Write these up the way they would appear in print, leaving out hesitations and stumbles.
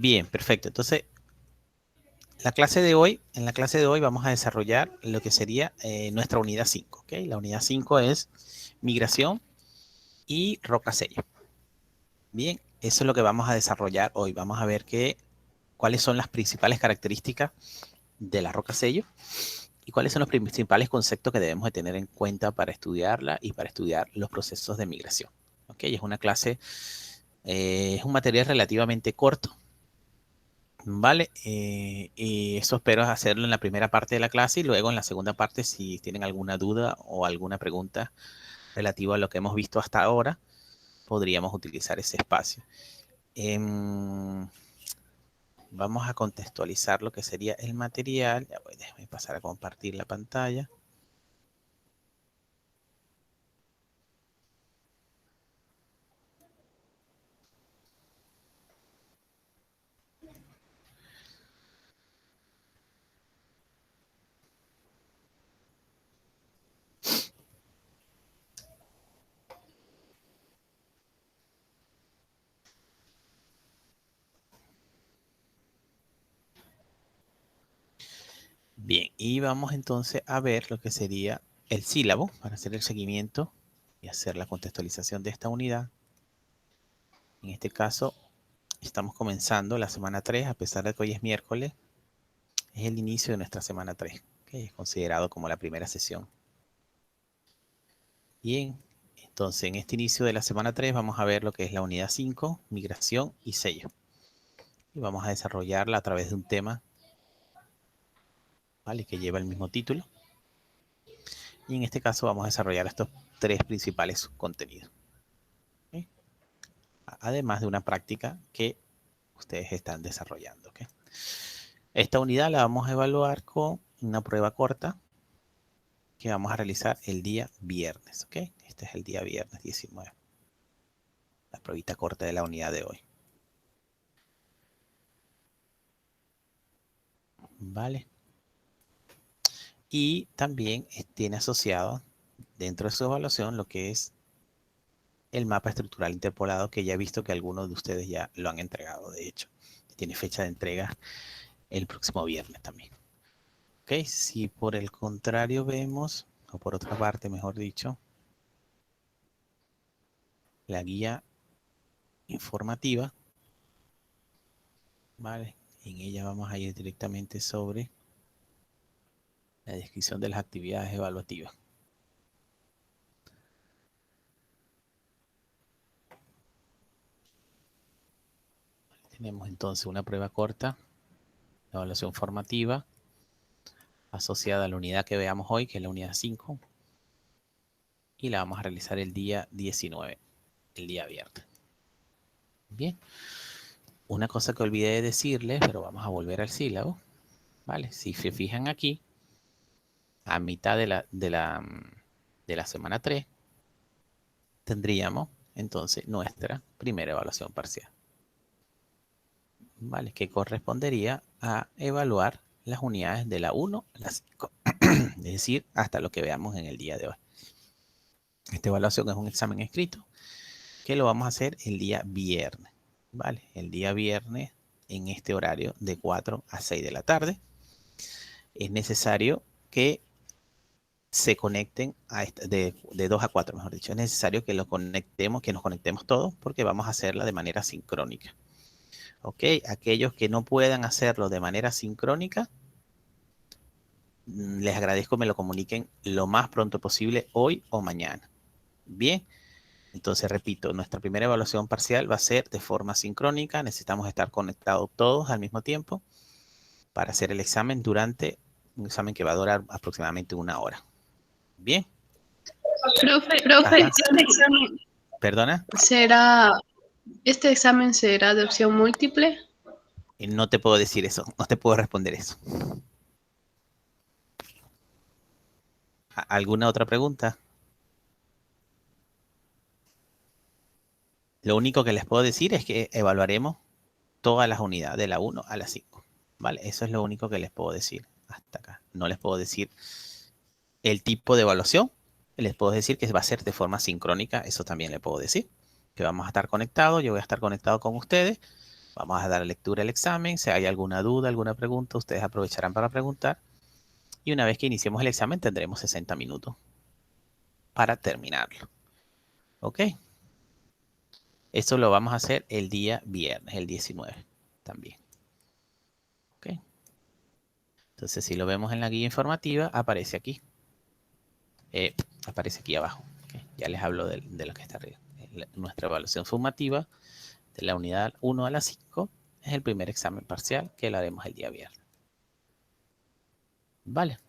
Bien, perfecto. Entonces, en la clase de hoy vamos a desarrollar lo que sería nuestra unidad 5. ¿Ok? La unidad 5 es migración y roca sello. Bien, eso es lo que vamos a desarrollar hoy. Vamos a ver cuáles son las principales características de la roca sello y cuáles son los principales conceptos que debemos de tener en cuenta para estudiarla y para estudiar los procesos de migración. ¿Ok? Es una clase, es un material relativamente corto. Vale, y eso espero hacerlo en la primera parte de la clase y luego en la segunda parte, si tienen alguna duda o alguna pregunta relativa a lo que hemos visto hasta ahora, podríamos utilizar ese espacio. Vamos a contextualizar lo que sería el material. Ya voy, déjame pasar a compartir la pantalla. Bien, y vamos entonces a ver lo que sería el sílabo para hacer el seguimiento y hacer la contextualización de esta unidad. En este caso, estamos comenzando la semana 3, a pesar de que hoy es miércoles, es el inicio de nuestra semana 3, que es considerado como la primera sesión. Bien, entonces en este inicio de la semana 3 vamos a ver lo que es la unidad 5, migración y sello. Y vamos a desarrollarla a través de un tema, ¿vale?, que lleva el mismo título. Y en este caso vamos a desarrollar estos tres principales contenidos. ¿Okay? Además de una práctica que ustedes están desarrollando. ¿Okay? Esta unidad la vamos a evaluar con una prueba corta que vamos a realizar el día viernes. ¿Okay? Este es el día viernes 19. La pruebita corta de la unidad de hoy. Vale. Y también tiene asociado dentro de su evaluación lo que es el mapa estructural interpolado, que ya he visto que algunos de ustedes ya lo han entregado, de hecho. Tiene fecha de entrega el próximo viernes también. Ok, si por el contrario vemos, o por otra parte, mejor dicho, la guía informativa, ¿vale? En ella vamos a ir directamente sobre la descripción de las actividades evaluativas. Tenemos entonces una prueba corta, la evaluación formativa, asociada a la unidad que veamos hoy, que es la unidad 5, y la vamos a realizar el día 19, el día viernes. Bien, una cosa que olvidé de decirles, pero vamos a volver al sílabo, ¿vale? Si se fijan aquí, a mitad de la semana 3, tendríamos entonces nuestra primera evaluación parcial, ¿vale? Que correspondería a evaluar las unidades de la 1 a la 5, es decir, hasta lo que veamos en el día de hoy. Esta evaluación es un examen escrito que lo vamos a hacer el día viernes, ¿vale? El día viernes en este horario de 4 a 6 de la tarde. Es necesario que se conecten de 2 a 4, mejor dicho. Es necesario que nos conectemos todos, porque vamos a hacerla de manera sincrónica. ¿Ok? Aquellos que no puedan hacerlo de manera sincrónica, les agradezco me lo comuniquen lo más pronto posible, hoy o mañana. Bien, entonces repito, nuestra primera evaluación parcial va a ser de forma sincrónica. Necesitamos estar conectados todos al mismo tiempo para hacer el examen durante un examen que va a durar aproximadamente 1 hora. Bien. Profe, ¿Perdona? ¿este examen será de opción múltiple? No te puedo decir eso, no te puedo responder eso. ¿Alguna otra pregunta? Lo único que les puedo decir es que evaluaremos todas las unidades de la 1 a la 5. ¿Vale? Eso es lo único que les puedo decir hasta acá. No les puedo decir el tipo de evaluación. Les puedo decir que va a ser de forma sincrónica. Eso también les puedo decir. Que vamos a estar conectados. Yo voy a estar conectado con ustedes. Vamos a dar lectura al examen. Si hay alguna duda, alguna pregunta, ustedes aprovecharán para preguntar. Y una vez que iniciemos el examen, tendremos 60 minutos para terminarlo. ¿Ok? Esto lo vamos a hacer el día viernes, el 19 también. ¿Ok? Entonces, si lo vemos en la guía informativa, aparece aquí. Aparece aquí abajo. ¿Okay? Ya les hablo de lo que está arriba. Nuestra evaluación sumativa de la unidad 1 a la 5 es el primer examen parcial que lo haremos el día viernes. Vale.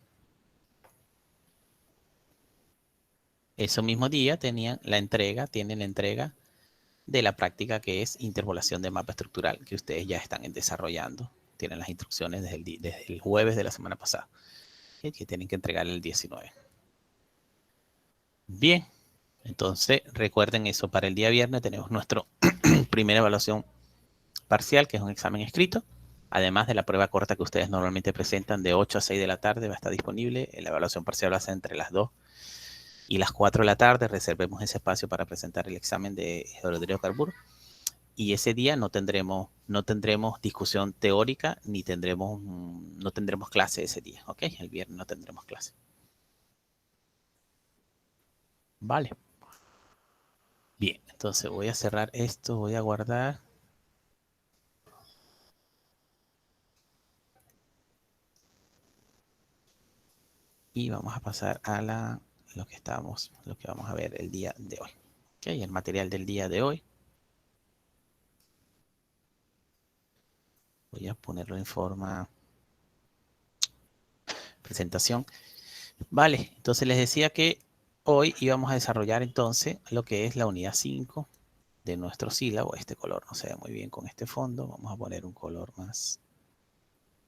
Ese mismo día tienen la entrega de la práctica que es interpolación de mapa estructural, que ustedes ya están desarrollando. Tienen las instrucciones desde el jueves de la semana pasada, que tienen que entregar el 19. Bien, entonces recuerden eso, para el día viernes tenemos nuestra primera evaluación parcial, que es un examen escrito, además de la prueba corta que ustedes normalmente presentan de 8 a 6 de la tarde, va a estar disponible. La evaluación parcial va a ser entre las 2 y las 4 de la tarde. Reservemos ese espacio para presentar el examen de hidrocarburos. Y ese día no tendremos discusión teórica, ni no tendremos clase ese día, ¿ok? El viernes no tendremos clase. Vale. Bien, entonces voy a cerrar esto, voy a guardar. Y vamos a pasar a lo que vamos a ver el día de hoy. ¿Ok? El material del día de hoy. Voy a ponerlo en forma presentación. Vale, entonces les decía que hoy íbamos a desarrollar entonces lo que es la unidad 5 de nuestro sílabo. Este color no se ve muy bien con este fondo. Vamos a poner un color más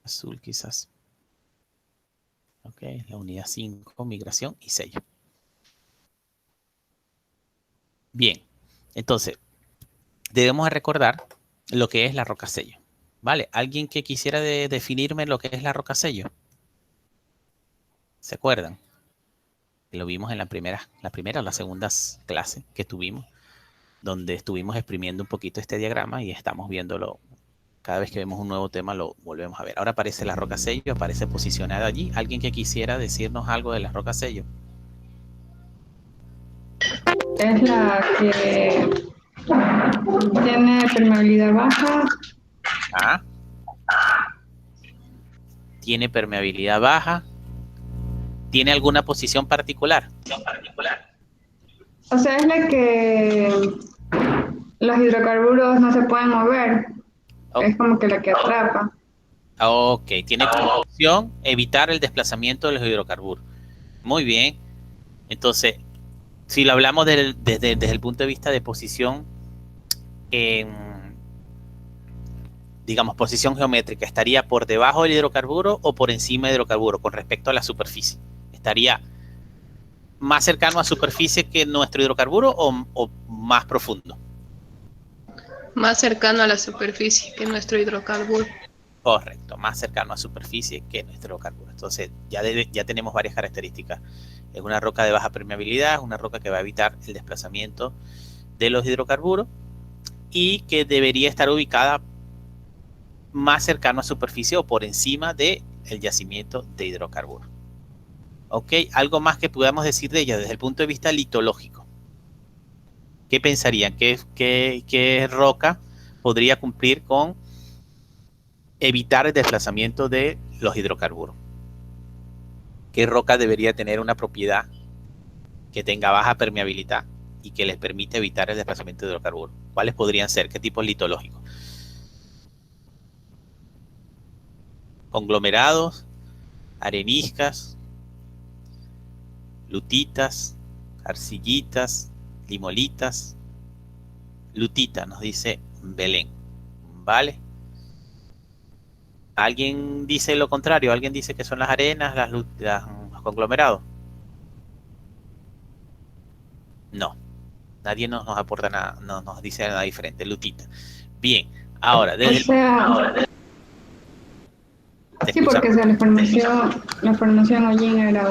azul quizás. Ok, la unidad 5, migración y sello. Bien, entonces debemos recordar lo que es la roca sello. ¿Vale? ¿Alguien que quisiera definirme lo que es la roca sello? ¿Se acuerdan? Lo vimos en la primera o la segunda clase que tuvimos, donde estuvimos exprimiendo un poquito este diagrama y estamos viéndolo. Cada vez que vemos un nuevo tema lo volvemos a ver. Ahora aparece la roca sello, aparece posicionada allí. ¿Alguien que quisiera decirnos algo de la roca sello? Es la que tiene permeabilidad baja. Ah. Tiene permeabilidad baja. ¿Tiene alguna posición particular? O sea, es la que los hidrocarburos no se pueden mover. Okay. Es como que la que atrapa. Ok, tiene como opción evitar el desplazamiento de los hidrocarburos. Muy bien. Entonces, si lo hablamos desde el punto de vista de posición, digamos, posición geométrica, ¿estaría por debajo del hidrocarburo o por encima del hidrocarburo con respecto a la superficie? ¿Estaría más cercano a superficie que nuestro hidrocarburo o más profundo? Más cercano a la superficie que nuestro hidrocarburo. Correcto, más cercano a superficie que nuestro hidrocarburo. Entonces, ya tenemos varias características. Es una roca de baja permeabilidad, es una roca que va a evitar el desplazamiento de los hidrocarburos y que debería estar ubicada más cercano a superficie o por encima del yacimiento de hidrocarburos. ¿Ok? Algo más que podamos decir de ella desde el punto de vista litológico. ¿Qué pensarían? ¿Qué roca podría cumplir con evitar el desplazamiento de los hidrocarburos? ¿Qué roca debería tener una propiedad que tenga baja permeabilidad y que les permite evitar el desplazamiento de hidrocarburos? ¿Cuáles podrían ser? ¿Qué tipos litológicos? Conglomerados, areniscas, lutitas, arcillitas, limolitas. Lutita, nos dice Belén. ¿Vale? ¿Alguien dice lo contrario? ¿Alguien dice que son las arenas, los conglomerados? No. Nadie nos aporta nada, no nos dice nada diferente. Lutita. Bien. Ahora, desde sí, porque o sea, la formación hollín era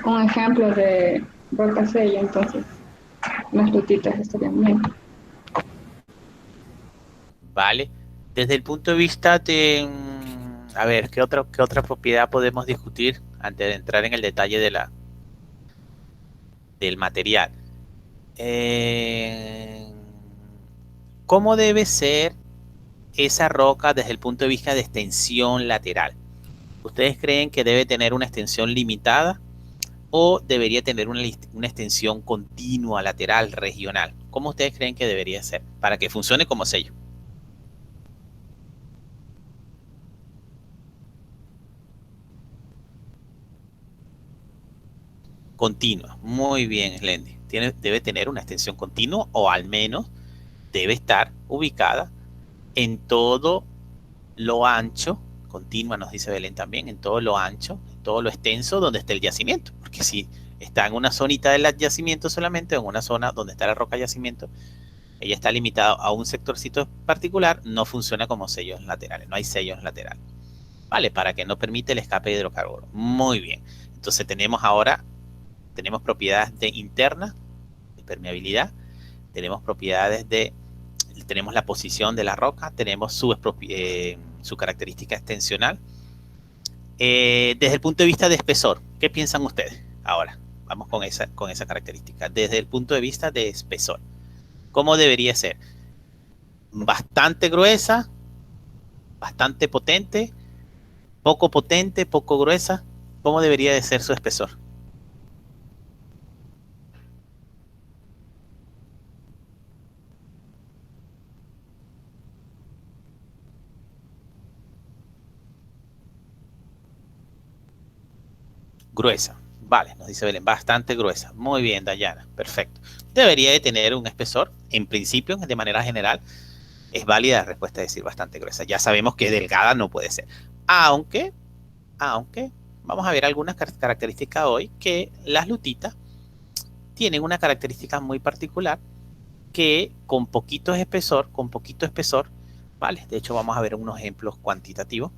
un ejemplo de roca sello, entonces las lutitas estarían bien. ¿vale? Desde el punto de vista de, a ver, qué otra propiedad podemos discutir antes de entrar en el detalle del material? ¿Cómo debe ser esa roca desde el punto de vista de extensión lateral? ¿Ustedes creen que debe tener una extensión limitada o debería tener una extensión continua, lateral, regional? ¿Cómo ustedes creen que debería ser para que funcione como sello? Continua. Muy bien, Slendy. Debe tener una extensión continua o al menos debe estar ubicada en todo lo ancho, continua nos dice Belén también, en todo lo ancho, en todo lo extenso donde esté el yacimiento. Porque si está en una zonita del yacimiento solamente, en una zona donde está la roca yacimiento, ella está limitada a un sectorcito particular, no funciona como sellos laterales, no hay sellos laterales. Vale, para que no permite el escape de hidrocarburo. Muy bien. Entonces tenemos propiedades de interna, de permeabilidad, tenemos propiedades tenemos la posición de la roca, tenemos su característica extensional. Desde el punto de vista de espesor, ¿qué piensan ustedes? Ahora, vamos con esa característica. Desde el punto de vista de espesor, ¿cómo debería ser? Bastante gruesa, bastante potente, poco gruesa. ¿Cómo debería de ser su espesor? Gruesa. Vale, nos dice Belén, bastante gruesa. Muy bien, Dayana, perfecto. Debería de tener un espesor, en principio, de manera general, es válida la respuesta de decir bastante gruesa. Ya sabemos que delgada no puede ser. Aunque, vamos a ver algunas características hoy que las lutitas tienen una característica muy particular que con poquito espesor, ¿vale? De hecho, vamos a ver unos ejemplos cuantitativos.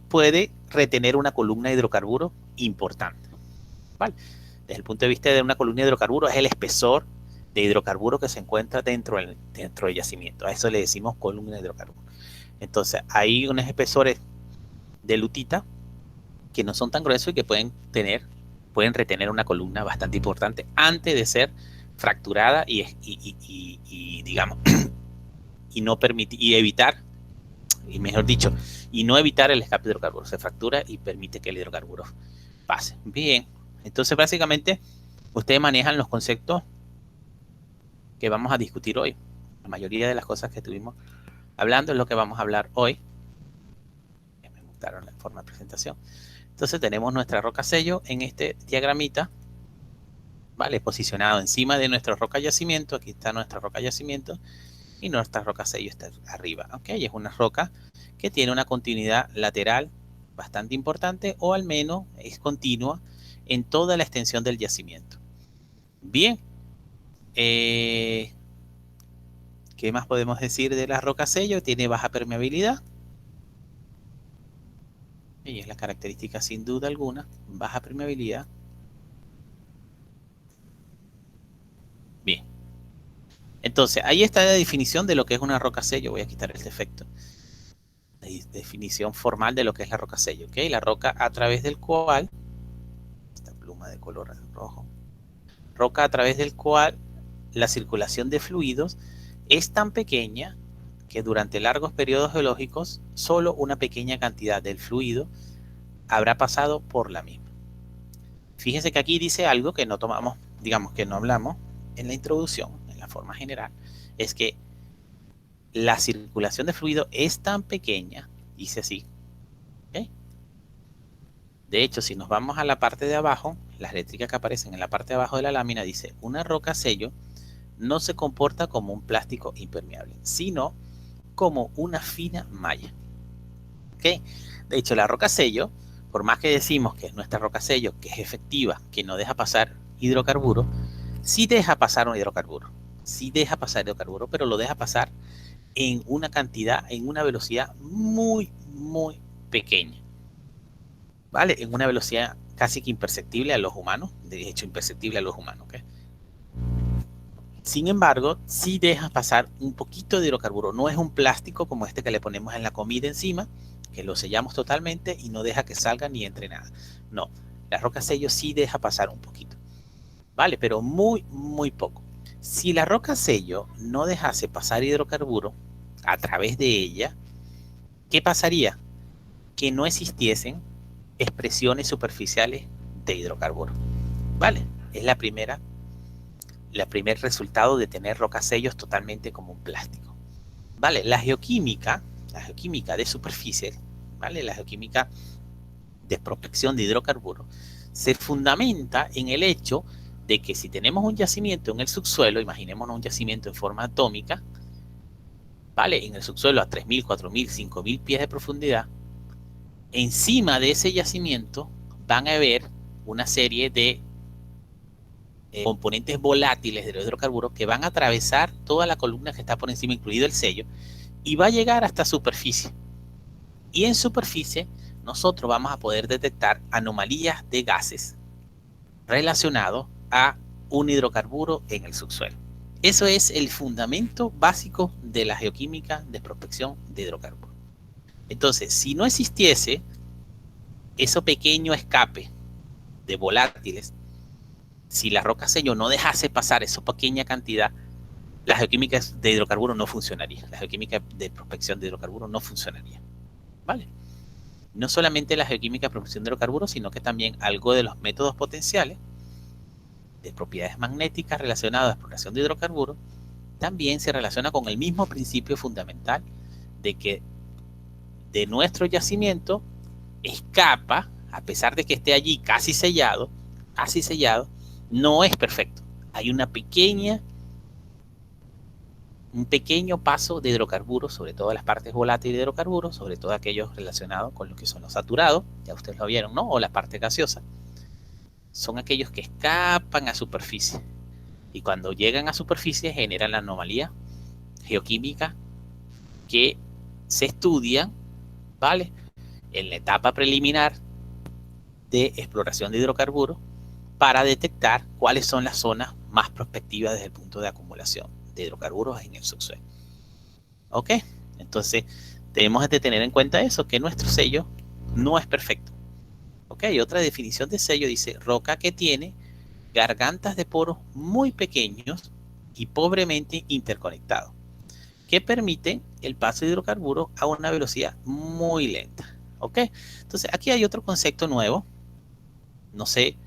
Puede retener una columna de hidrocarburo importante, ¿vale? Desde el punto de vista de una columna de hidrocarburo es el espesor de hidrocarburo que se encuentra dentro del yacimiento. A eso le decimos columna de hidrocarburo. Entonces, hay unos espesores de lutita que no son tan gruesos y que pueden retener una columna bastante importante antes de ser fracturada y digamos, y no permitir, y evitar, y mejor dicho, y no evitar el escape de hidrocarburo. Se fractura y permite que el hidrocarburo pase. Bien, entonces básicamente ustedes manejan los conceptos que vamos a discutir hoy. La mayoría de las cosas que estuvimos hablando es lo que vamos a hablar hoy. Me gustaron la forma de presentación. Entonces tenemos nuestra roca sello en este diagramita, ¿vale? Posicionado encima de nuestra roca yacimiento. Aquí está nuestra roca yacimiento y nuestra roca sello está arriba, ¿ok? Y es una roca que tiene una continuidad lateral bastante importante, o al menos es continua en toda la extensión del yacimiento. Bien, ¿qué más podemos decir de la roca sello? Tiene baja permeabilidad. Y es la característica sin duda alguna, baja permeabilidad. Bien. Entonces, ahí está la definición de lo que es una roca sello. Voy a quitar el defecto. La definición formal de lo que es la roca sello, ¿ok? La roca a través del cual, esta pluma de color rojo, roca a través del cual la circulación de fluidos es tan pequeña que durante largos periodos geológicos solo una pequeña cantidad del fluido habrá pasado por la misma. Fíjense que aquí dice algo que no tomamos, digamos que no hablamos en la introducción, en la forma general, es que la circulación de fluido es tan pequeña, dice así, ¿okay? De hecho, si nos vamos a la parte de abajo, las eléctricas que aparecen en la parte de abajo de la lámina, dice, una roca sello no se comporta como un plástico impermeable, sino como una fina malla. ¿Okay? De hecho, la roca sello, por más que decimos que es nuestra roca sello, que es efectiva, que no deja pasar hidrocarburo, sí deja pasar un hidrocarburo. Sí deja pasar hidrocarburo, pero lo deja pasar en una cantidad, en una velocidad muy, muy pequeña. ¿Vale? En una velocidad casi que imperceptible a los humanos. De hecho, imperceptible a los humanos. ¿Okay? Sin embargo, sí deja pasar un poquito de hidrocarburo. No es un plástico como este que le ponemos en la comida encima, que lo sellamos totalmente y no deja que salga ni entre nada. No, la roca sello sí deja pasar un poquito. Vale, pero muy, muy poco. Si la roca sello no dejase pasar hidrocarburo a través de ella, ¿qué pasaría? Que no existiesen expresiones superficiales de hidrocarburo. Vale, es el primer resultado de tener rocasellos totalmente como un plástico. Vale, la geoquímica de superficie, vale, la geoquímica de prospección de hidrocarburos, se fundamenta en el hecho de que si tenemos un yacimiento en el subsuelo, imaginémonos un yacimiento en forma atómica, vale, en el subsuelo a 3.000, 4.000, 5.000 pies de profundidad, encima de ese yacimiento van a haber una serie de componentes volátiles de los hidrocarburos que van a atravesar toda la columna que está por encima, incluido el sello, y va a llegar hasta superficie. Y en superficie nosotros vamos a poder detectar anomalías de gases relacionados a un hidrocarburo en el subsuelo. Eso es el fundamento básico de la geoquímica de prospección de hidrocarburos. Entonces, si no existiese ese pequeño escape de volátiles, si la roca sello no dejase pasar esa pequeña cantidad, la geoquímica de hidrocarburos no funcionaría. La geoquímica de prospección de hidrocarburos no funcionaría. ¿Vale? No solamente la geoquímica de prospección de hidrocarburos, sino que también algo de los métodos potenciales de propiedades magnéticas relacionadas a la exploración de hidrocarburos también se relaciona con el mismo principio fundamental de que de nuestro yacimiento escapa, a pesar de que esté allí casi sellado, no es perfecto. Hay un pequeño paso de hidrocarburos, sobre todo las partes volátiles de hidrocarburos, sobre todo aquellos relacionados con lo que son los saturados, ya ustedes lo vieron, ¿no? O la parte gaseosa. Son aquellos que escapan a superficie. Y cuando llegan a superficie generan la anomalía geoquímica que se estudia, ¿vale? En la etapa preliminar de exploración de hidrocarburos para detectar cuáles son las zonas más prospectivas desde el punto de acumulación de hidrocarburos en el subsuelo. ¿Ok? Entonces, debemos de tener en cuenta eso, que nuestro sello no es perfecto. ¿Ok? Otra definición de sello dice, roca que tiene gargantas de poros muy pequeños y pobremente interconectados, que permiten el paso de hidrocarburos a una velocidad muy lenta. ¿Ok? Entonces, aquí hay otro concepto nuevo, no sé,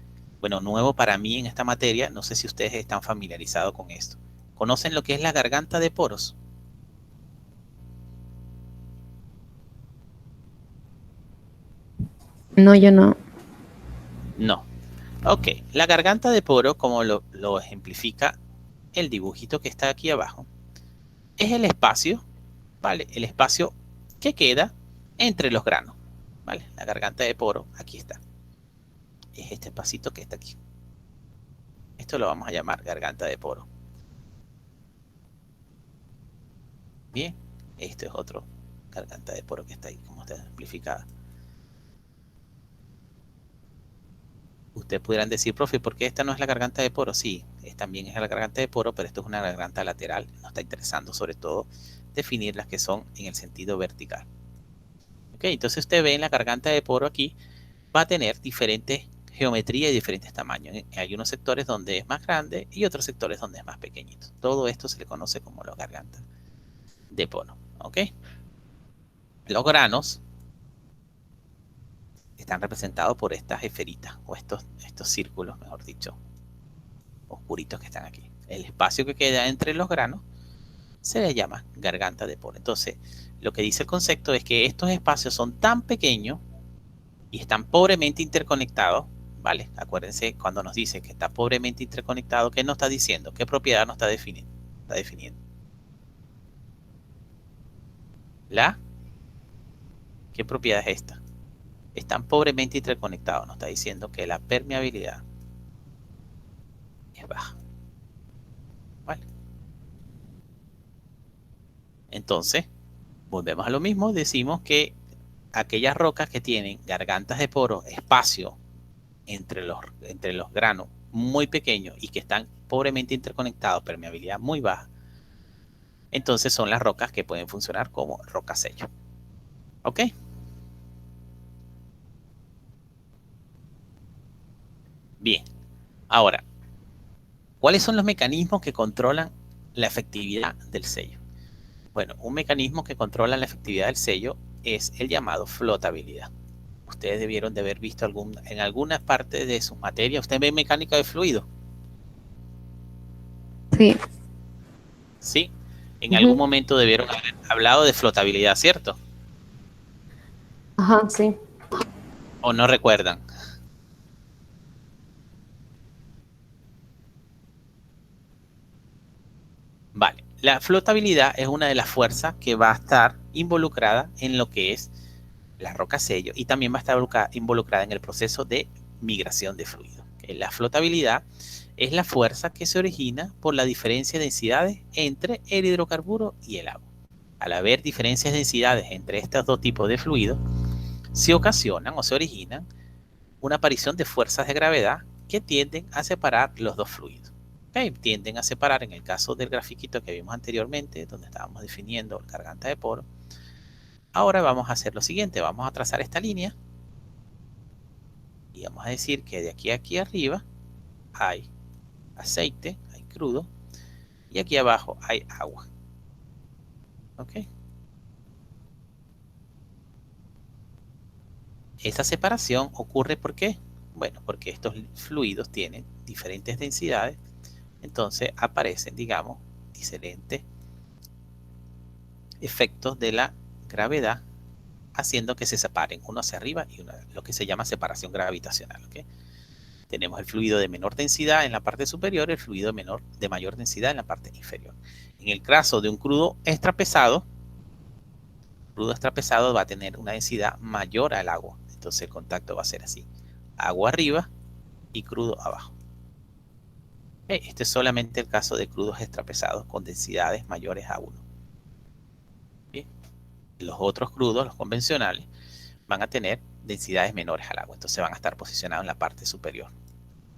bueno, nuevo para mí en esta materia, no sé si ustedes están familiarizados con esto. ¿Conocen lo que es la garganta de poros? No, yo no. No. Ok, la garganta de poro, como lo ejemplifica el dibujito que está aquí abajo, es el espacio, ¿vale? El espacio que queda entre los granos, ¿vale? La garganta de poro, aquí está. Es este espacito que está aquí. Esto lo vamos a llamar garganta de poro. Bien, esto es otro garganta de poro que está ahí, como está ejemplificada. Ustedes pudieran decir, profe, ¿por qué esta no es la garganta de poro? Sí, también es la garganta de poro, pero esto es una garganta lateral. Nos está interesando sobre todo definir las que son en el sentido vertical. Ok, entonces usted ve en la garganta de poro aquí, va a tener diferentes geometrías y diferentes tamaños. Hay unos sectores donde es más grande y otros sectores donde es más pequeñito. Todo esto se le conoce como la garganta de poro. Ok, los granos están representados por estas esferitas o estos círculos, mejor dicho, oscuritos que están aquí. El espacio que queda entre los granos se le llama garganta de poro. Entonces, lo que dice el concepto es que estos espacios son tan pequeños y están pobremente interconectados, ¿vale? Acuérdense cuando nos dice que está pobremente interconectado, ¿qué nos está diciendo? ¿Qué propiedad nos está definiendo? ¿Qué propiedad es esta? Están pobremente interconectados, nos está diciendo que la permeabilidad es baja. ¿Vale? Entonces, volvemos a lo mismo, decimos que aquellas rocas que tienen gargantas de poro, espacio entre los granos muy pequeños y que están pobremente interconectados, permeabilidad muy baja, entonces son las rocas que pueden funcionar como roca sello. ¿Ok? Bien. Ahora, ¿cuáles son los mecanismos que controlan la efectividad del sello? Bueno, un mecanismo que controla la efectividad del sello es el llamado flotabilidad. Ustedes debieron de haber visto en alguna parte de sus materias. ¿Usted ve mecánica de fluido? Sí. Sí. En algún momento debieron haber hablado de flotabilidad, ¿cierto? Ajá, sí. ¿O no recuerdan? Vale. La flotabilidad es una de las fuerzas que va a estar involucrada en lo que es la roca sello y también va a estar involucrada en el proceso de migración de fluido. La flotabilidad es la fuerza que se origina por la diferencia de densidades entre el hidrocarburo y el agua. Al haber diferencias de densidades entre estos dos tipos de fluidos, se ocasionan o se originan una aparición de fuerzas de gravedad que tienden a separar los dos fluidos. Okay, tienden a separar, en el caso del grafiquito que vimos anteriormente, donde estábamos definiendo el garganta de poro. Ahora vamos a hacer lo siguiente, vamos a trazar esta línea y vamos a decir que de aquí a aquí arriba hay aceite, hay crudo, y aquí abajo hay agua. ¿Ok? Esta separación ocurre ¿por qué? Bueno, porque estos fluidos tienen diferentes densidades, entonces aparecen, digamos, diferentes efectos de la gravedad haciendo que se separen uno hacia arriba y uno, lo que se llama separación gravitacional. ¿Okay? Tenemos el fluido de menor densidad en la parte superior y el fluido de mayor densidad en la parte inferior. En el caso de un crudo extra pesado va a tener una densidad mayor al agua. Entonces el contacto va a ser así. Agua arriba y crudo abajo. Este es solamente el caso de crudos extrapesados con densidades mayores a 1. Bien. Los otros crudos, los convencionales, van a tener densidades menores al agua. Entonces van a estar posicionados en la parte superior.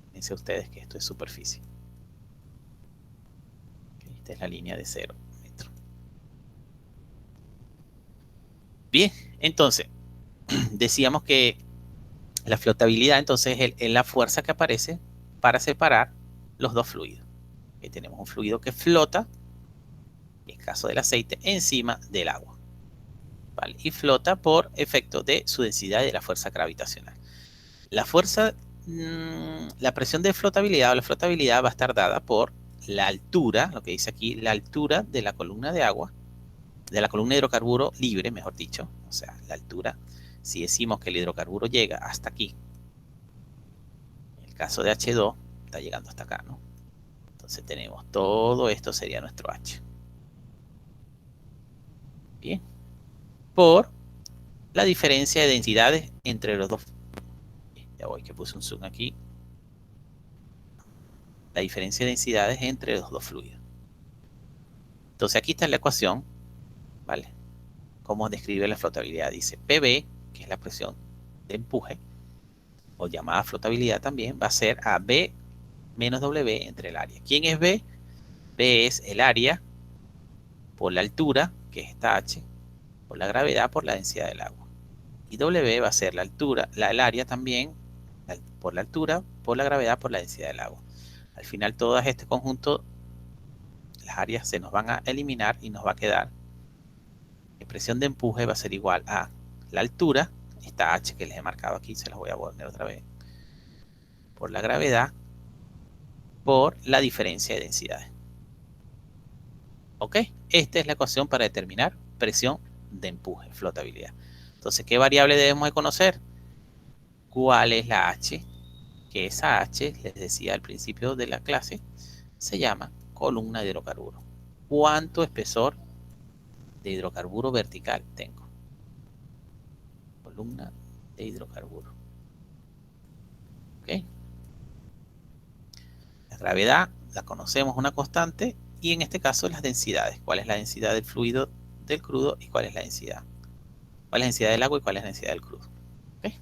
Fíjense ustedes que esto es superficie. Esta es la línea de 0 metros. Bien, entonces, decíamos que la flotabilidad entonces es la fuerza que aparece para separar los dos fluidos. Aquí tenemos un fluido que flota, en el caso del aceite, encima del agua. ¿Vale? Y flota por efecto de su densidad y de la fuerza gravitacional. La fuerza, la presión de flotabilidad o la flotabilidad va a estar dada por la altura, lo que dice aquí, la altura de la columna de agua, de la columna de hidrocarburo libre, mejor dicho. O sea, la altura, si decimos que el hidrocarburo llega hasta aquí, en el caso de H2, está llegando hasta acá, ¿no? Entonces tenemos todo esto sería nuestro H. Bien. Por la diferencia de densidades entre los dos. Ya voy que puse un zoom aquí. La diferencia de densidades entre los dos fluidos. Entonces aquí está la ecuación, ¿vale? ¿Cómo describe la flotabilidad? Dice PB, que es la presión de empuje, o llamada flotabilidad también, va a ser a B menos W entre el área. ¿Quién es B? B es el área por la altura, que es esta H, por la gravedad, por la densidad del agua. Y W va a ser la altura, el área también, por la altura, por la gravedad, por la densidad del agua. Al final, todo este conjunto, las áreas se nos van a eliminar y nos va a quedar. La presión de empuje va a ser igual a la altura, esta H que les he marcado aquí, se las voy a poner otra vez, por la gravedad, por la diferencia de densidades. ¿Ok? Esta es la ecuación para determinar presión de empuje, flotabilidad. Entonces, ¿qué variable debemos de conocer? ¿Cuál es la H? Que esa H, les decía al principio de la clase, se llama columna de hidrocarburo. ¿Cuánto espesor de hidrocarburo vertical tengo? Columna de hidrocarburo. ¿Ok? La gravedad la conocemos, una constante, y en este caso las densidades. ¿Cuál es la densidad del fluido del crudo y cuál es la densidad? ¿Cuál es la densidad del agua y cuál es la densidad del crudo? ¿Ok?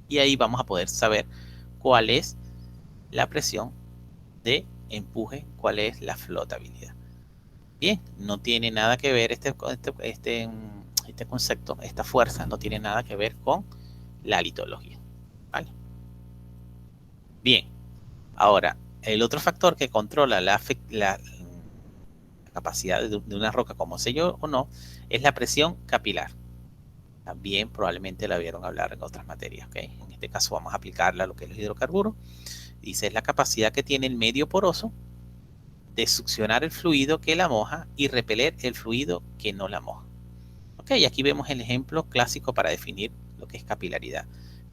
Y ahí vamos a poder saber cuál es la presión de empuje, cuál es la flotabilidad. Bien, no tiene nada que ver este concepto, esta fuerza, no tiene nada que ver con la litología. ¿Vale? Bien, ahora, el otro factor que controla la capacidad de una roca como sello o no, es la presión capilar. También probablemente la vieron hablar en otras materias, ¿ok? En este caso vamos a aplicarla a lo que es el hidrocarburo. Dice, es la capacidad que tiene el medio poroso de succionar el fluido que la moja y repeler el fluido que no la moja. Ok, y aquí vemos el ejemplo clásico para definir lo que es capilaridad.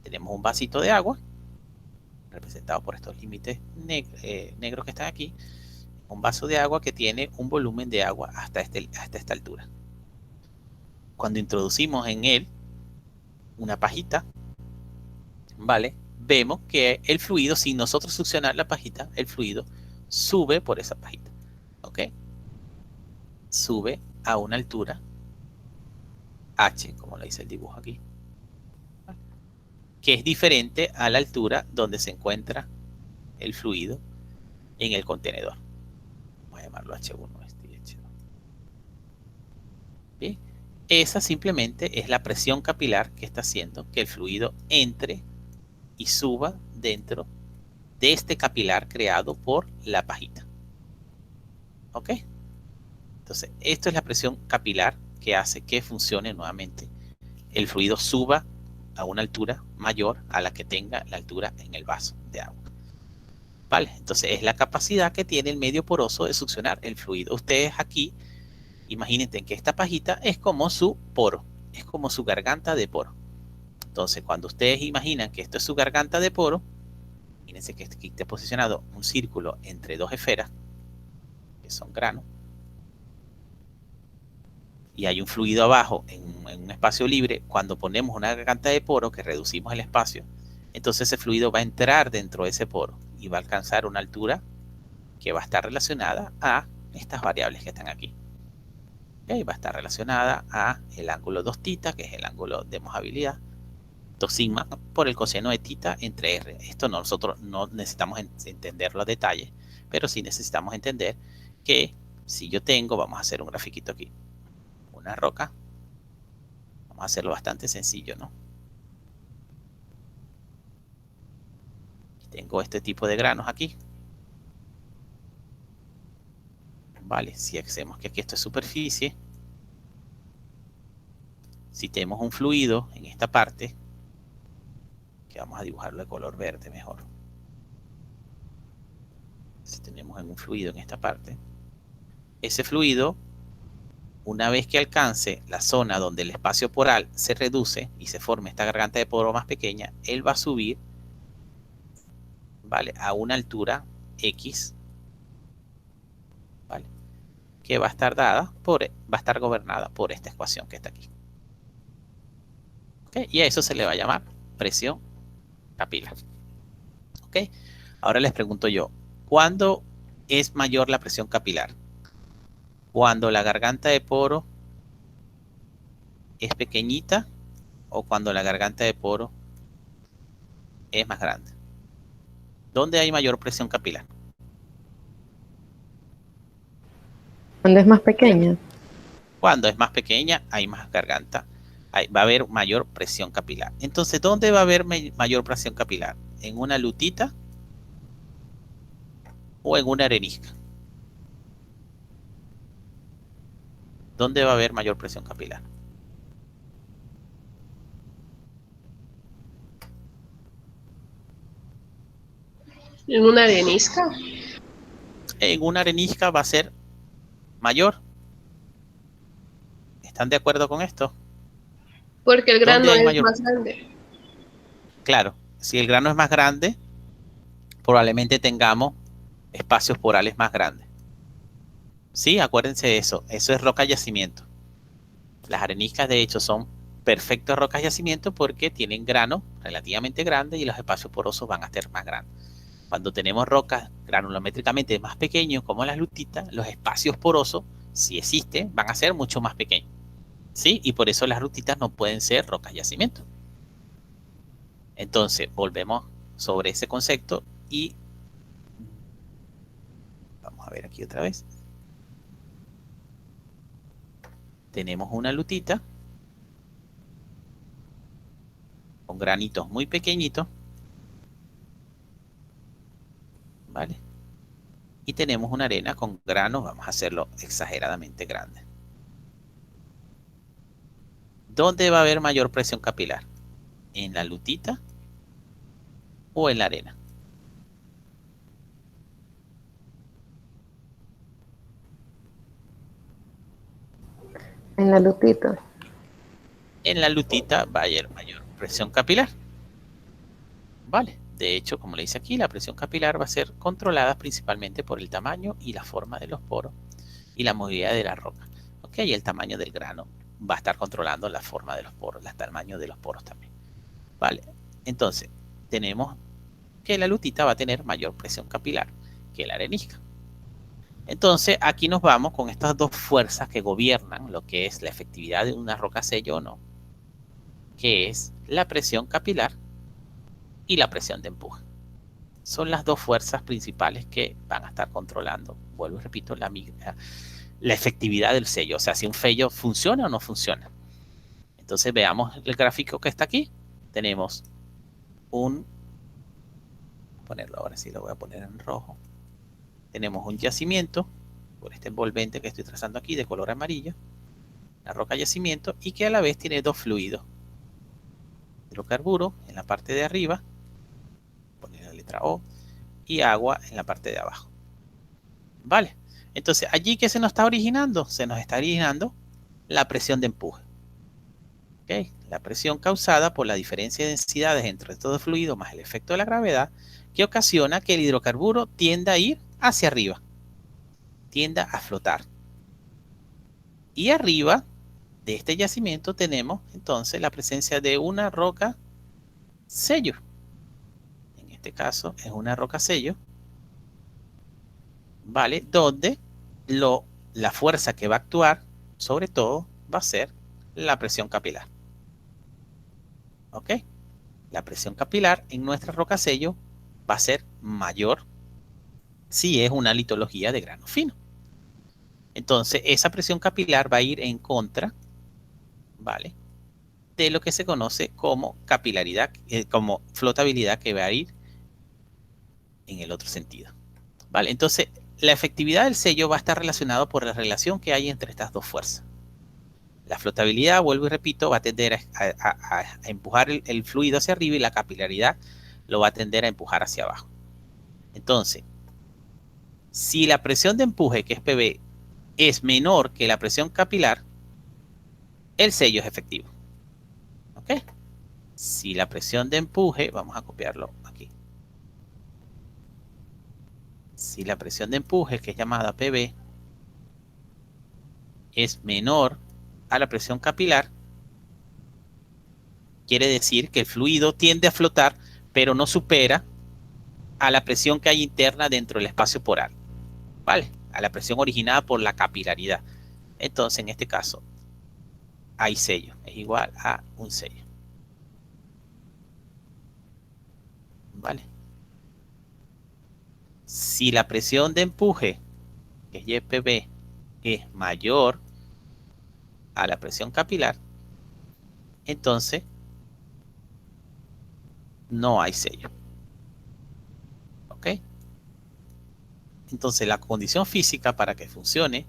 Tenemos un vasito de agua, representado por estos límites negros que están aquí. Un vaso de agua que tiene un volumen de agua hasta esta altura. Cuando introducimos en él una pajita, ¿vale? Vemos que el fluido, sin nosotros succionar la pajita, el fluido sube por esa pajita, ¿ok? Sube a una altura H, como le dice el dibujo aquí, que es diferente a la altura donde se encuentra el fluido en el contenedor. Vamos a llamarlo H1, este y H2. Bien, esa simplemente es la presión capilar que está haciendo que el fluido entre y suba dentro de este capilar creado por la pajita. ¿Ok? Entonces, esto es la presión capilar que hace que funcione nuevamente. El fluido suba a una altura mayor a la que tenga la altura en el vaso de agua. ¿Vale? Entonces, es la capacidad que tiene el medio poroso de succionar el fluido. Ustedes aquí, imagínense que esta pajita es como su poro, es como su garganta de poro. Entonces, cuando ustedes imaginan que esto es su garganta de poro, imagínense que aquí está posicionado un círculo entre dos esferas, que son granos, y hay un fluido abajo en un espacio libre. Cuando ponemos una garganta de poro, que reducimos el espacio, entonces ese fluido va a entrar dentro de ese poro y va a alcanzar una altura que va a estar relacionada a estas variables que están aquí. ¿Okay? Va a estar relacionada a el ángulo 2θ, que es el ángulo de mojabilidad, 2 sigma por el coseno de θ entre r. Esto nosotros no necesitamos entenderlo a detalle, pero sí necesitamos entender que si yo tengo, vamos a hacer un grafiquito aquí, una roca, vamos a hacerlo bastante sencillo, ¿no? Tengo este tipo de granos aquí. Vale, si hacemos que aquí esto es superficie, si tenemos un fluido en esta parte, que vamos a dibujarlo de color verde mejor. Si tenemos un fluido en esta parte, ese fluido, una vez que alcance la zona donde el espacio poral se reduce y se forme esta garganta de poro más pequeña, él va a subir, ¿vale?, a una altura X, ¿vale?, que va a estar gobernada por esta ecuación que está aquí. ¿Okay? Y a eso se le va a llamar presión capilar. ¿Okay? Ahora les pregunto yo, ¿cuándo es mayor la presión capilar? ¿Cuando la garganta de poro es pequeñita o cuando la garganta de poro es más grande? ¿Dónde hay mayor presión capilar? Cuando es más pequeña. Cuando es más pequeña hay más garganta, va a haber mayor presión capilar. Entonces, ¿dónde va a haber mayor presión capilar? ¿En una lutita o en una arenisca? ¿Dónde va a haber mayor presión capilar? ¿En una arenisca? En una arenisca va a ser mayor. ¿Están de acuerdo con esto? Porque el grano es más grande. Claro, si el grano es más grande, probablemente tengamos espacios porales más grandes. Sí, acuérdense de eso. Eso es roca yacimiento. Las areniscas, de hecho, son perfectas rocas yacimiento porque tienen grano relativamente grande y los espacios porosos van a ser más grandes. Cuando tenemos rocas granulométricamente más pequeños, como las lutitas, los espacios porosos, si existen, van a ser mucho más pequeños. ¿Sí? Y por eso las rutitas no pueden ser rocas yacimiento. Entonces, volvemos sobre ese concepto y Vamos a ver aquí otra vez. Tenemos una lutita con granitos muy pequeñitos, ¿vale? Y tenemos una arena con granos, vamos a hacerlo exageradamente grande. ¿Dónde va a haber mayor presión capilar? ¿En la lutita o en la arena? En la lutita. En la lutita va a haber mayor presión capilar. Vale, de hecho, como le dice aquí, la presión capilar va a ser controlada principalmente por el tamaño y la forma de los poros y la movilidad de la roca. Ok, y el tamaño del grano va a estar controlando la forma de los poros, el tamaño de los poros también. Vale, entonces tenemos que la lutita va a tener mayor presión capilar que la arenisca. Entonces aquí nos vamos con estas dos fuerzas que gobiernan lo que es la efectividad de una roca sello o no, que es la presión capilar y la presión de empuje. Son las dos fuerzas principales que van a estar controlando, vuelvo y repito, la efectividad del sello, o sea, si un sello funciona o no funciona. Entonces veamos el gráfico que está aquí. Tenemos ponerlo ahora sí, lo voy a poner en rojo. Tenemos un yacimiento, por este envolvente que estoy trazando aquí de color amarillo, la roca yacimiento, y que a la vez tiene dos fluidos. Hidrocarburo en la parte de arriba, poner la letra O, y agua en la parte de abajo. Vale, entonces allí ¿qué se nos está originando? Se nos está originando la presión de empuje. ¿Okay? La presión causada por la diferencia de densidades entre estos dos fluidos más el efecto de la gravedad, que ocasiona que el hidrocarburo tienda a ir hacia arriba, tienda a flotar. Y arriba de este yacimiento tenemos entonces la presencia de una roca sello. En este caso es una roca sello, ¿vale? Donde la fuerza que va a actuar, sobre todo, va a ser la presión capilar. ¿Ok? La presión capilar en nuestra roca sello va a ser mayor si es una litología de grano fino. Entonces, esa presión capilar va a ir en contra, ¿vale?, de lo que se conoce como capilaridad, como flotabilidad, que va a ir en el otro sentido. ¿Vale? Entonces, la efectividad del sello va a estar relacionada por la relación que hay entre estas dos fuerzas. La flotabilidad, vuelvo y repito, va a tender a empujar el fluido hacia arriba, y la capilaridad lo va a tender a empujar hacia abajo. Entonces, si la presión de empuje, que es PB, es menor que la presión capilar, el sello es efectivo. ¿Ok? Si la presión de empuje, vamos a copiarlo aquí. Si la presión de empuje, que es llamada PB, es menor a la presión capilar, quiere decir que el fluido tiende a flotar, pero no supera a la presión que hay interna dentro del espacio poral, ¿vale? A la presión originada por la capilaridad. Entonces, en este caso, hay sello, es igual a un sello, ¿vale? Si la presión de empuje, que es YPB, es mayor a la presión capilar, entonces no hay sello. ¿Ok? Entonces la condición física para que funcione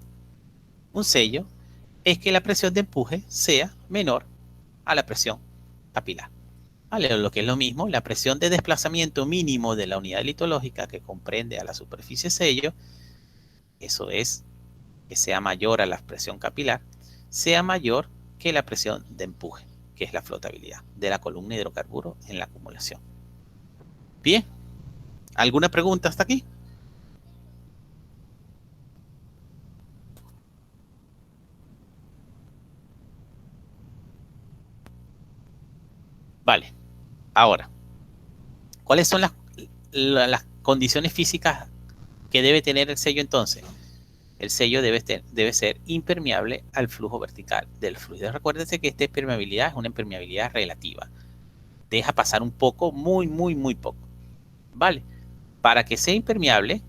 un sello es que la presión de empuje sea menor a la presión capilar. ¿Vale? Lo que es lo mismo, la presión de desplazamiento mínimo de la unidad litológica, que comprende a la superficie sello, eso es que sea mayor a la presión capilar, sea mayor que la presión de empuje, que es la flotabilidad de la columna de hidrocarburo en la acumulación. Bien, ¿alguna pregunta hasta aquí? Vale, ahora, ¿cuáles son las condiciones físicas que debe tener el sello entonces? El sello debe ser impermeable al flujo vertical del fluido. Recuérdense que esta impermeabilidad es una impermeabilidad relativa. Deja pasar un poco, muy poco. ¿Vale? Para que sea impermeable,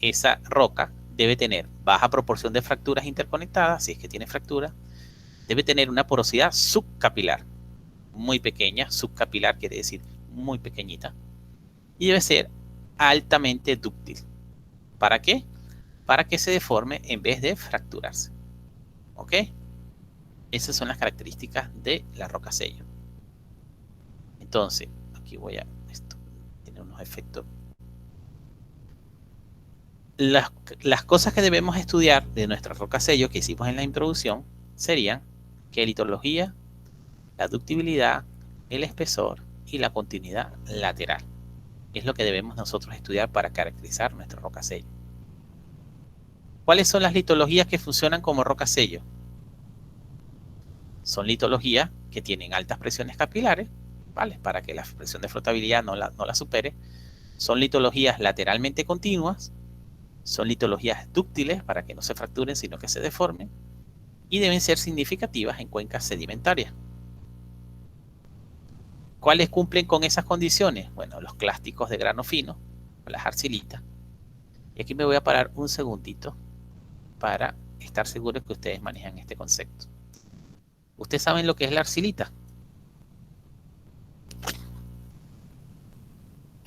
esa roca debe tener baja proporción de fracturas interconectadas, si es que tiene fractura, debe tener una porosidad subcapilar, muy pequeña, subcapilar quiere decir muy pequeñita, y debe ser altamente dúctil. ¿Para qué? Para que se deforme en vez de fracturarse. ¿Ok? Esas son las características de la roca sello. Entonces, aquí voy a... Esto tiene unos efectos. Las cosas que debemos estudiar de nuestra roca sello que hicimos en la introducción serían quelitología, la ductibilidad, el espesor y la continuidad lateral. Es lo que debemos nosotros estudiar para caracterizar nuestra roca sello. ¿Cuáles son las litologías que funcionan como roca sello? Son litologías que tienen altas presiones capilares, ¿vale? Para que la presión de flotabilidad no la supere. Son litologías lateralmente continuas, son litologías dúctiles para que no se fracturen, sino que se deformen, y deben ser significativas en cuencas sedimentarias. ¿Cuáles cumplen con esas condiciones? Bueno, los clásticos de grano fino, las arcilitas. Y aquí me voy a parar un segundito para estar seguro que ustedes manejan este concepto. ¿Ustedes saben lo que es la arcilita?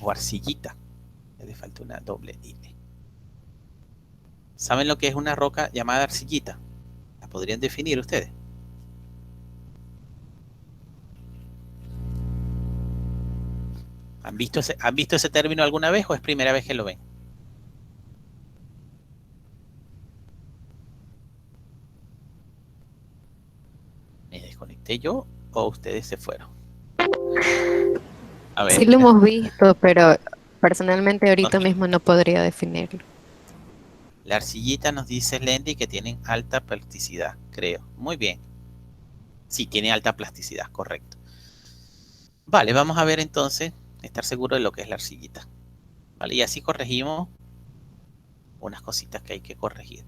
O arcillita. Le falta una doble I. ¿Saben lo que es una roca llamada arcillita? ¿La podrían definir ustedes? ¿Han visto ese término alguna vez o es primera vez que lo ven? ¿Me desconecté yo o ustedes se fueron? A ver. Sí lo hemos visto, pero personalmente ahorita mismo no podría definirlo. La arcillita nos dice Lendy que tienen alta plasticidad, creo. Muy bien. Sí, tiene alta plasticidad, correcto. Vale, vamos a ver entonces, estar seguro de lo que es la arcillita. Vale, y así corregimos unas cositas que hay que corregir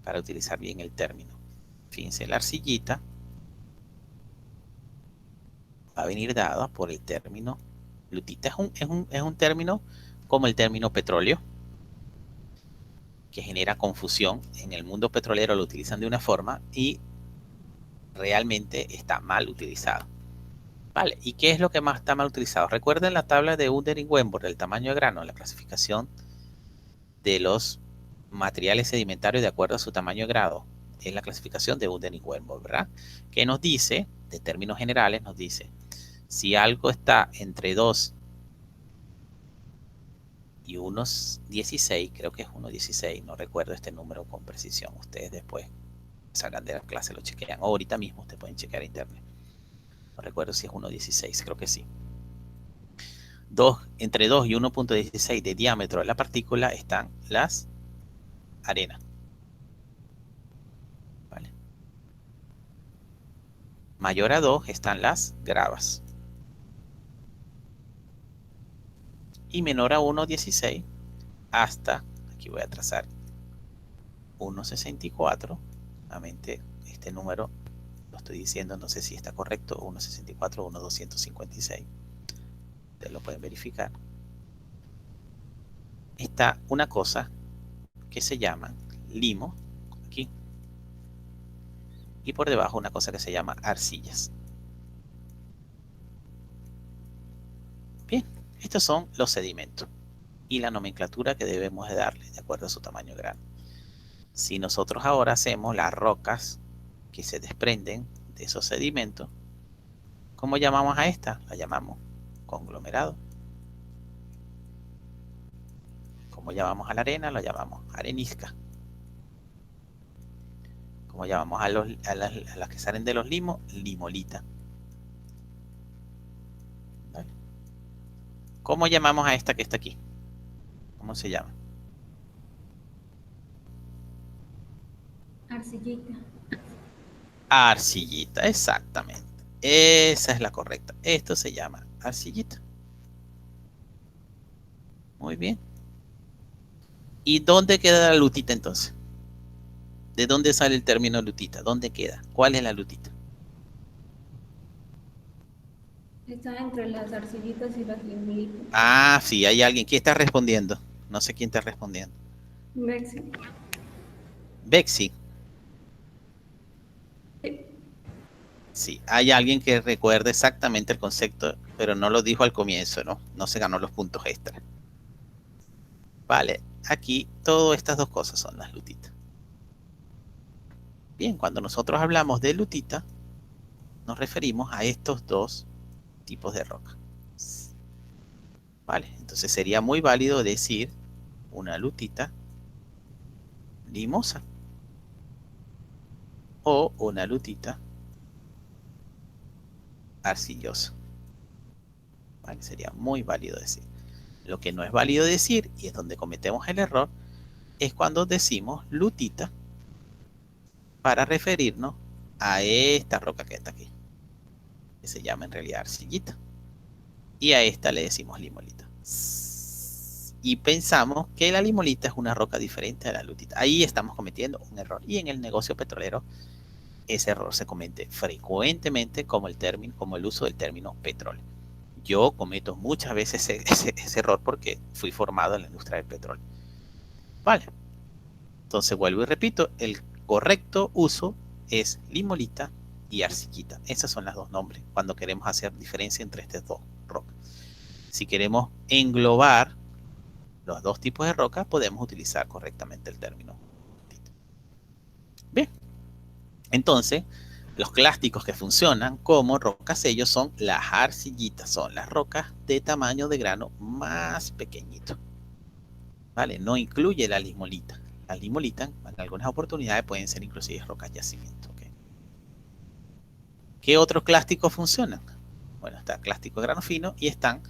para utilizar bien el término. Fíjense, la arcillita va a venir dada por el término lutita. Es un término como el término petróleo, que genera confusión. En el mundo petrolero lo utilizan de una forma y realmente está mal utilizado. Vale, ¿y qué es lo que más está mal utilizado? Recuerden la tabla de Undering-Wenborg, el tamaño de grano, la clasificación de los materiales sedimentarios de acuerdo a su tamaño de grado. Es la clasificación de Undering-Wenborg, ¿verdad? Que nos dice, de términos generales, nos dice, si algo está entre 2 y unos 16, creo que es 1.16, no recuerdo este número con precisión. Ustedes después salgan de la clase, lo chequean. O ahorita mismo ustedes pueden chequear en internet. No recuerdo si es 1.16, creo que sí. Entre 2 y 1.16 de diámetro de la partícula están las arenas. ¿Vale? Mayor a 2 están las gravas. Y menor a 1.16 hasta, aquí voy a trazar 1.64. Nuevamente este número lo estoy diciendo, no sé si está correcto, 1.64 o 1.256. Ustedes lo pueden verificar. Está una cosa que se llama limo, aquí, y por debajo una cosa que se llama arcillas. Bien, estos son los sedimentos y la nomenclatura que debemos de darle de acuerdo a su tamaño grano. Si nosotros ahora hacemos las rocas que se desprenden de esos sedimentos, ¿cómo llamamos a esta? La llamamos conglomerado. ¿Cómo llamamos a la arena? La llamamos arenisca. ¿Cómo llamamos a las que salen de los limos? Limolita. ¿Vale? ¿Cómo llamamos a esta que está aquí? ¿Cómo se llama? Arcillita. Arcillita, exactamente. Esa es la correcta. Esto se llama arcillita. Muy bien. ¿Y dónde queda la lutita entonces? ¿De dónde sale el término lutita? ¿Dónde queda? ¿Cuál es la lutita? Está entre las arcillitas y las limolitas. Ah, sí, hay alguien. ¿Quién está respondiendo? No sé quién está respondiendo. Bexi. Bexi. Sí. Sí, hay alguien que recuerde exactamente el concepto, pero no lo dijo al comienzo, ¿no? No se ganó los puntos extra. Vale, aquí todas estas dos cosas son las lutitas. Bien, cuando nosotros hablamos de lutita, nos referimos a estos dos tipos de roca. Vale, entonces sería muy válido decir una lutita limosa o una lutita arcillosa. Vale, sería muy válido decir. Lo que no es válido decir, y es donde cometemos el error, es cuando decimos lutita para referirnos a esta roca que está aquí, que se llama en realidad arcillita. Y a esta le decimos limolita. Y pensamos que la limolita es una roca diferente a la lutita. Ahí estamos cometiendo un error. Y en el negocio petrolero, ese error se comete frecuentemente como el uso del término petróleo. Yo cometo muchas veces ese error porque fui formado en la industria del petróleo. Vale. Entonces vuelvo y repito, el correcto uso es limolita y arcillita. Esos son los dos nombres cuando queremos hacer diferencia entre estas dos rocas. Si queremos englobar los dos tipos de rocas, podemos utilizar correctamente el término. Bien, entonces los clásticos que funcionan como rocasellos son las arcillitas, son las rocas de tamaño de grano más pequeñito. ¿Vale? No incluye la limolita. Las limolitas en algunas oportunidades pueden ser inclusive rocas yacimiento. ¿Okay? ¿Qué otros clásticos funcionan? Bueno, está clástico de grano fino y están,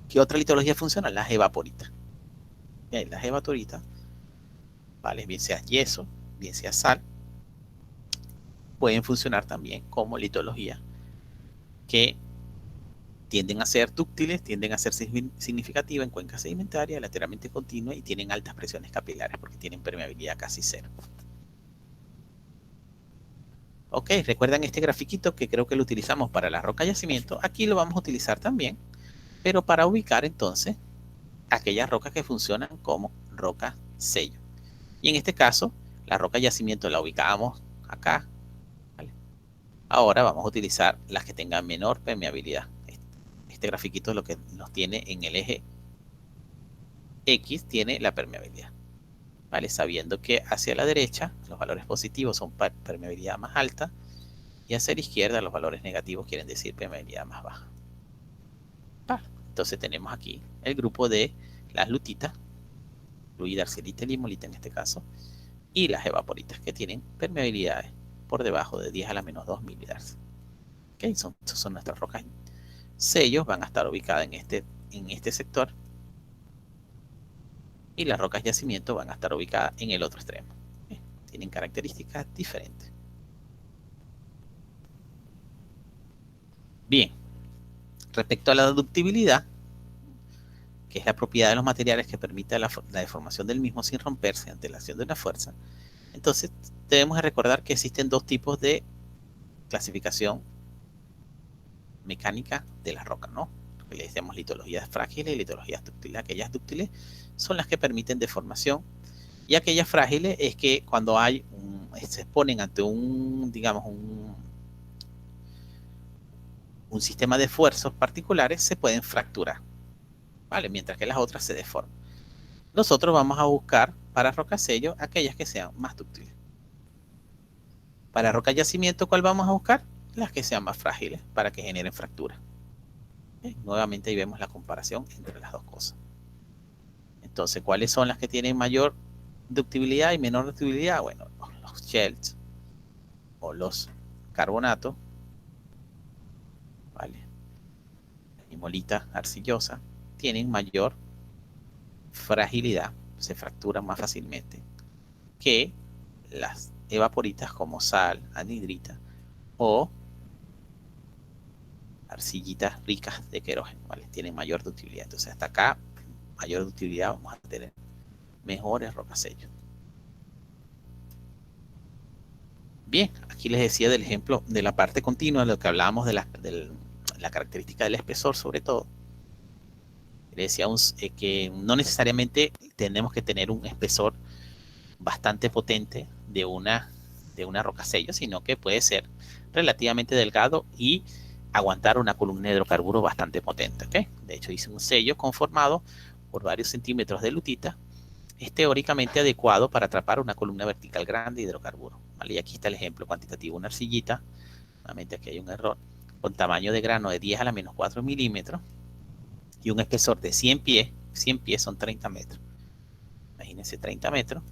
¿qué otra litología funciona? Las evaporitas. Bien, las evaporitas, ¿vale? Bien sea yeso, bien sea sal, pueden funcionar también como litología que tienden a ser dúctiles, tienden a ser significativas en cuencas sedimentarias, lateralmente continuas y tienen altas presiones capilares porque tienen permeabilidad casi cero. Ok, recuerdan este grafiquito que creo que lo utilizamos para la roca yacimiento. Aquí lo vamos a utilizar también, pero para ubicar entonces aquellas rocas que funcionan como roca sello. Y en este caso, la roca yacimiento la ubicamos acá. ¿Vale? Ahora vamos a utilizar las que tengan menor permeabilidad. Este grafiquito es lo que nos tiene en el eje X, tiene la permeabilidad. ¿Vale? Sabiendo que hacia la derecha los valores positivos son permeabilidad más alta y hacia la izquierda los valores negativos quieren decir permeabilidad más baja. Vale. Entonces tenemos aquí el grupo de las lutitas, fluida, arcilita y limolita en este caso, y las evaporitas que tienen permeabilidades por debajo de 10 a la menos 2 milidarcy. ¿Okay? Son nuestras rocas sellos, van a estar ubicadas en este sector y las rocas yacimiento van a estar ubicadas en el otro extremo. ¿Okay? Tienen características diferentes. Bien, respecto a la ductibilidad, que es la propiedad de los materiales que permite la deformación del mismo sin romperse ante la acción de una fuerza, entonces debemos recordar que existen dos tipos de clasificación mecánica de la roca, ¿no? Que le decimos litologías frágiles y litologías dúctiles. Aquellas dúctiles son las que permiten deformación y aquellas frágiles es que cuando se exponen ante digamos, un sistema de esfuerzos particulares, se pueden fracturar, ¿vale? Mientras que las otras se deforman. Nosotros vamos a buscar para rocasello aquellas que sean más dúctiles. Para roca yacimiento, ¿cuál vamos a buscar? Las que sean más frágiles para que generen fractura. Nuevamente ahí vemos la comparación entre las dos cosas. Entonces, ¿cuáles son las que tienen mayor ductibilidad y menor ductibilidad? Bueno, los shells o los carbonatos, ¿vale? La limolita arcillosa tienen mayor fragilidad, se fracturan más fácilmente que las evaporitas como sal, anhidrita o arcillitas ricas de querógeno, ¿vale? Tienen mayor ductibilidad. Entonces, hasta acá, mayor ductibilidad, vamos a tener mejores rocasellos. Bien, aquí les decía del ejemplo de la parte continua, de lo que hablábamos de la característica del espesor, sobre todo. Le decía que no necesariamente tenemos que tener un espesor bastante potente de una roca sello, sino que puede ser relativamente delgado y aguantar una columna de hidrocarburo bastante potente. ¿Okay? De hecho, hice un sello conformado por varios centímetros de lutita. Es teóricamente adecuado para atrapar una columna vertical grande de hidrocarburo. ¿Vale? Y aquí está el ejemplo cuantitativo, una arcillita, nuevamente aquí hay un error, con tamaño de grano de 10 a la menos 4 milímetros y un espesor de 100 pies. 100 pies son 30 metros. Imagínense 30 metros,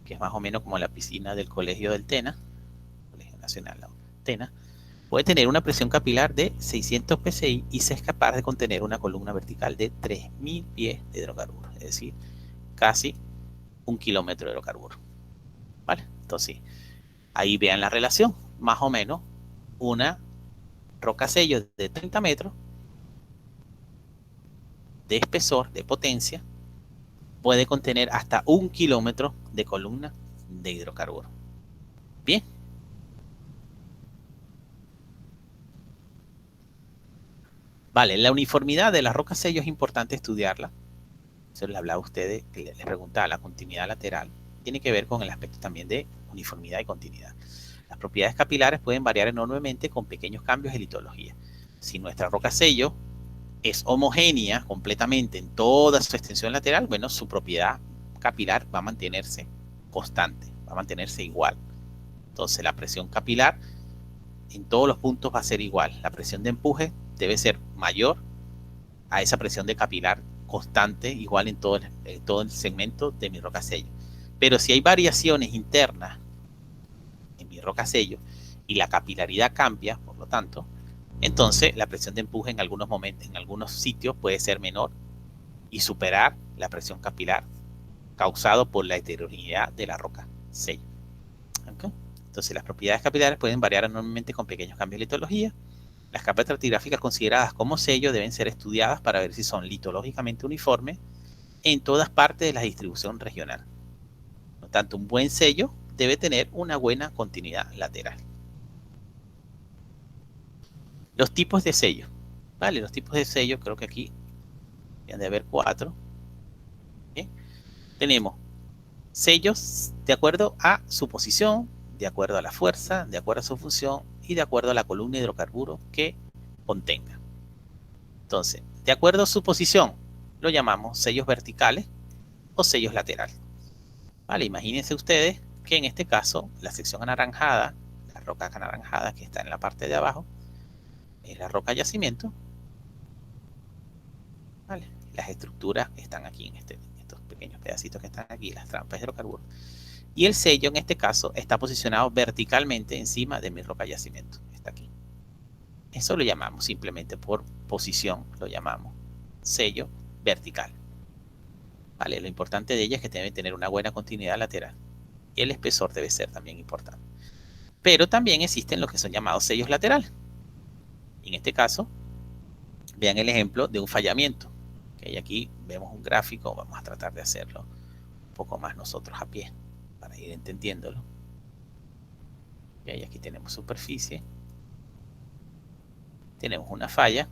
que es más o menos como la piscina del Colegio del Tena, Colegio Nacional Tena. Puede tener una presión capilar de 600 psi y es capaz de contener una columna vertical de 3000 pies de hidrocarburo, es decir, casi 1 kilómetro de hidrocarburo. ¿Vale? Entonces, ahí vean la relación, más o menos una roca sello de 30 metros de espesor, de potencia, puede contener hasta 1 kilómetro de columna de hidrocarburo. Bien. Vale, la uniformidad de las rocas sello es importante estudiarla. Eso le hablaba a ustedes, que les preguntaba, la continuidad lateral tiene que ver con el aspecto también de uniformidad y continuidad. Las propiedades capilares pueden variar enormemente con pequeños cambios de litología. Si nuestra roca sello es homogénea completamente en toda su extensión lateral, bueno, su propiedad capilar va a mantenerse constante, va a mantenerse igual. Entonces la presión capilar en todos los puntos va a ser igual. La presión de empuje debe ser mayor a esa presión de capilar constante, igual en todo el segmento de mi roca sello. Pero si hay variaciones internas en mi roca sello y la capilaridad cambia, por lo tanto, entonces la presión de empuje en algunos momentos, en algunos sitios puede ser menor y superar la presión capilar causado por la heterogeneidad de la roca sello. ¿Okay? Entonces las propiedades capilares pueden variar enormemente con pequeños cambios de litología. Las capas estratigráficas consideradas como sello deben ser estudiadas para ver si son litológicamente uniformes en todas partes de la distribución regional. Por lo tanto, un buen sello debe tener una buena continuidad lateral. Los tipos de sello. Vale, los tipos de sello, creo que aquí deben de haber 4. ¿Okay? Tenemos sellos de acuerdo a su posición, de acuerdo a la fuerza, de acuerdo a su función y de acuerdo a la columna de hidrocarburo que contenga. Entonces, de acuerdo a su posición, lo llamamos sellos verticales o sellos laterales. Vale, imagínense ustedes que en este caso la sección anaranjada, la roca anaranjada que está en la parte de abajo, es la roca yacimiento. Vale, las estructuras están aquí en estos pequeños pedacitos que están aquí, las trampas de hidrocarburos. Y el sello en este caso está posicionado verticalmente encima de mi roca yacimiento. Está aquí. Eso lo llamamos simplemente por posición, lo llamamos sello vertical. Vale, lo importante de ella es que debe tener una buena continuidad lateral. Y el espesor debe ser también importante. Pero también existen los que son llamados sellos laterales. En este caso, vean el ejemplo de un fallamiento. Okay, aquí vemos un gráfico, vamos a tratar de hacerlo un poco más nosotros a pie para ir entendiéndolo. Okay, aquí tenemos superficie. Tenemos una falla,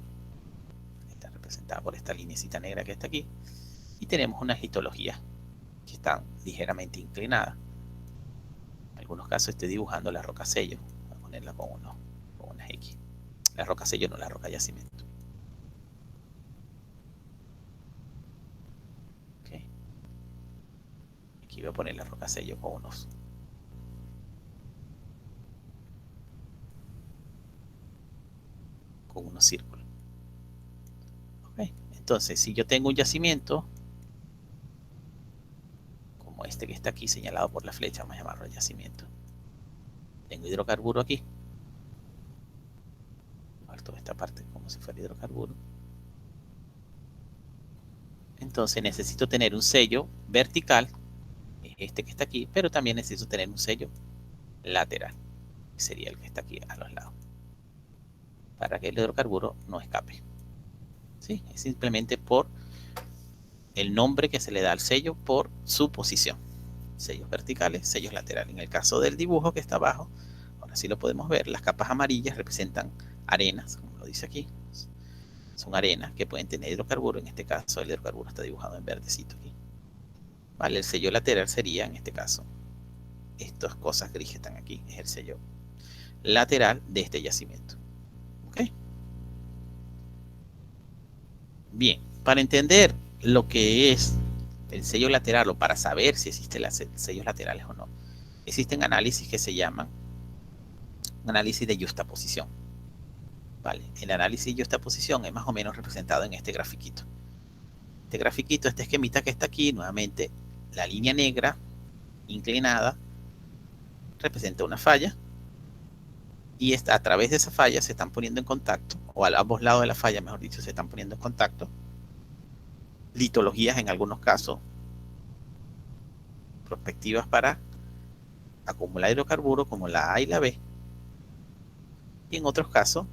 está representada por esta linecita negra que está aquí. Y tenemos unas litologías que están ligeramente inclinadas. En algunos casos estoy dibujando la roca sello. Voy a ponerla con unas X. La roca sello, no la roca yacimiento. Okay. Aquí voy a poner la roca sello con unos círculos. Okay. Entonces, si yo tengo un yacimiento como este que está aquí señalado por la flecha, vamos a llamarlo yacimiento. Tengo hidrocarburo aquí. Toda esta parte como si fuera hidrocarburo. Entonces necesito tener un sello vertical, este que está aquí, pero también necesito tener un sello lateral, que sería el que está aquí a los lados, para que el hidrocarburo no escape. ¿Sí? Es simplemente por el nombre que se le da al sello por su posición. Sellos verticales, sellos laterales. En el caso del dibujo que está abajo, ahora sí lo podemos ver, las capas amarillas representan arenas, como lo dice aquí. son arenas que pueden tener hidrocarburos. En este caso el hidrocarburo está dibujado en verdecito aquí. Vale, el sello lateral sería, en este caso, estas cosas gris que están aquí, es el sello lateral de este yacimiento. ¿Ok? Bien, para entender lo que es el sello lateral o para saber si existen sellos laterales o no, existen análisis que se llaman análisis de yuxtaposición. Vale, el análisis de yuxtaposición es más o menos representado en este grafiquito. Este grafiquito, este esquemita que está aquí, nuevamente la línea negra inclinada representa una falla y a través de esa falla se están poniendo en contacto, o a ambos lados de la falla, mejor dicho, se están poniendo en contacto litologías, en algunos casos prospectivas para acumular hidrocarburos como la A y la B, y en otros casos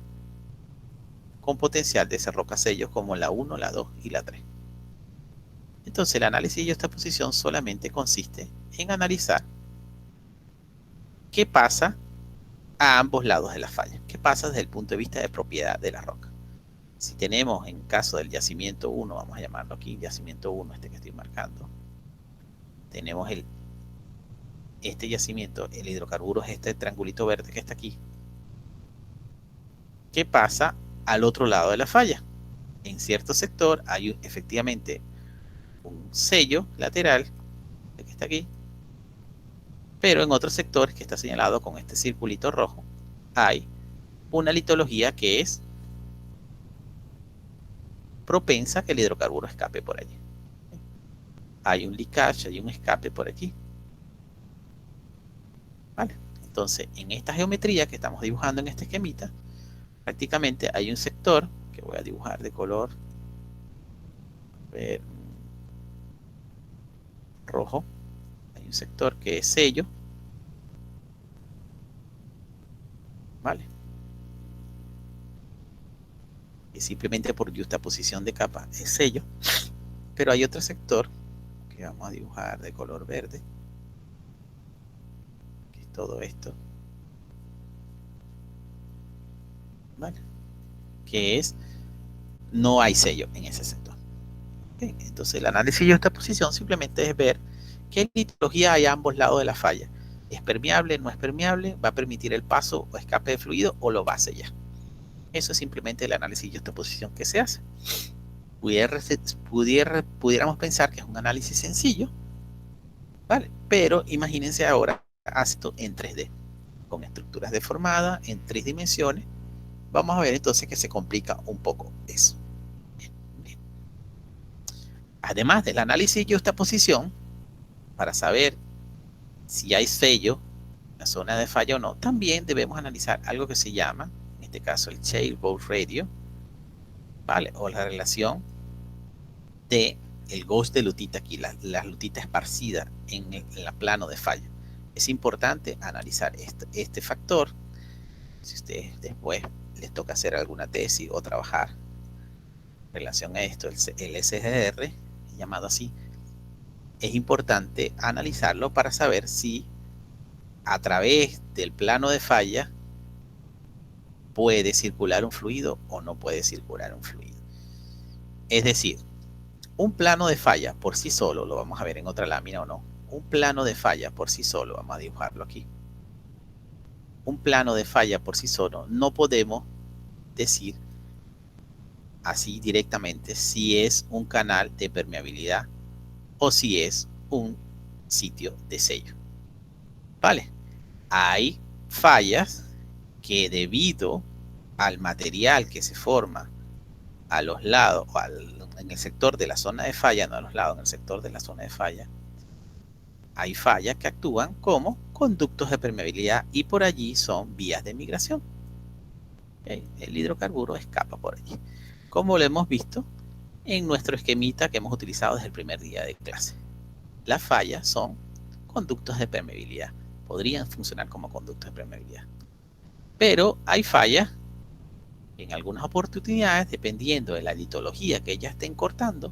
con potencial de ser rocasellos como la 1, la 2 y la 3. Entonces el análisis de yuxtaposición solamente consiste en analizar qué pasa a ambos lados de la falla, qué pasa desde el punto de vista de propiedad de la roca. Si tenemos, en caso del yacimiento 1, vamos a llamarlo aquí, yacimiento 1, este que estoy marcando, tenemos este yacimiento, el hidrocarburo es este triangulito verde que está aquí. ¿Qué pasa al otro lado de la falla? En cierto sector hay efectivamente un sello lateral que está aquí, pero en otro sector que está señalado con este circulito rojo hay una litología que es propensa a que el hidrocarburo escape por allí. Hay un leakage, hay un escape por aquí. ¿Vale? Entonces, en esta geometría que estamos dibujando en este esquemita, prácticamente hay un sector que voy a dibujar de color rojo. Hay un sector que es sello. ¿Vale? Y simplemente por yuxtaposición de capa es sello. Pero hay otro sector que vamos a dibujar de color verde, que es todo esto. ¿Vale? Que es, no hay sello en ese sector. ¿Okay? Entonces el análisis de yuxtaposición simplemente es ver qué litología hay a ambos lados de la falla. ¿Es permeable? ¿No es permeable? ¿Va a permitir el paso o escape de fluido o lo va a sellar? Eso es simplemente el análisis de yuxtaposición que se hace. Pudiéramos pensar que es un análisis sencillo, ¿vale? Pero imagínense ahora esto en 3D, con estructuras deformadas en 3 dimensiones. Vamos a ver entonces que se complica un poco eso. Bien. Además del análisis de yuxtaposición, para saber si hay sello en la zona de falla o no, también debemos analizar algo que se llama, en este caso, el shale bolt radio, ¿vale? O la relación de el ghost de lutita aquí, la lutita esparcida en el plano de falla. Es importante analizar este factor. Si ustedes después les toca hacer alguna tesis o trabajar en relación a esto, el SGR, llamado así, es importante analizarlo para saber si a través del plano de falla puede circular un fluido o no puede circular un fluido. Es decir, un plano de falla por sí solo, lo vamos a ver en otra lámina o no, un plano de falla por sí solo, vamos a dibujarlo aquí. Un plano de falla por sí solo, no podemos decir así directamente si es un canal de permeabilidad o si es un sitio de sello. ¿Vale? Hay fallas que debido al material que se forma a los lados, en el sector de la zona de falla, no a los lados, en el sector de la zona de falla, hay fallas que actúan como conductos de permeabilidad y por allí son vías de migración. ¿Okay? El hidrocarburo escapa por allí, como lo hemos visto en nuestro esquemita que hemos utilizado desde el primer día de clase. Las fallas son conductos de permeabilidad, podrían funcionar como conductos de permeabilidad, pero hay fallas en algunas oportunidades, dependiendo de la litología que ellas estén cortando,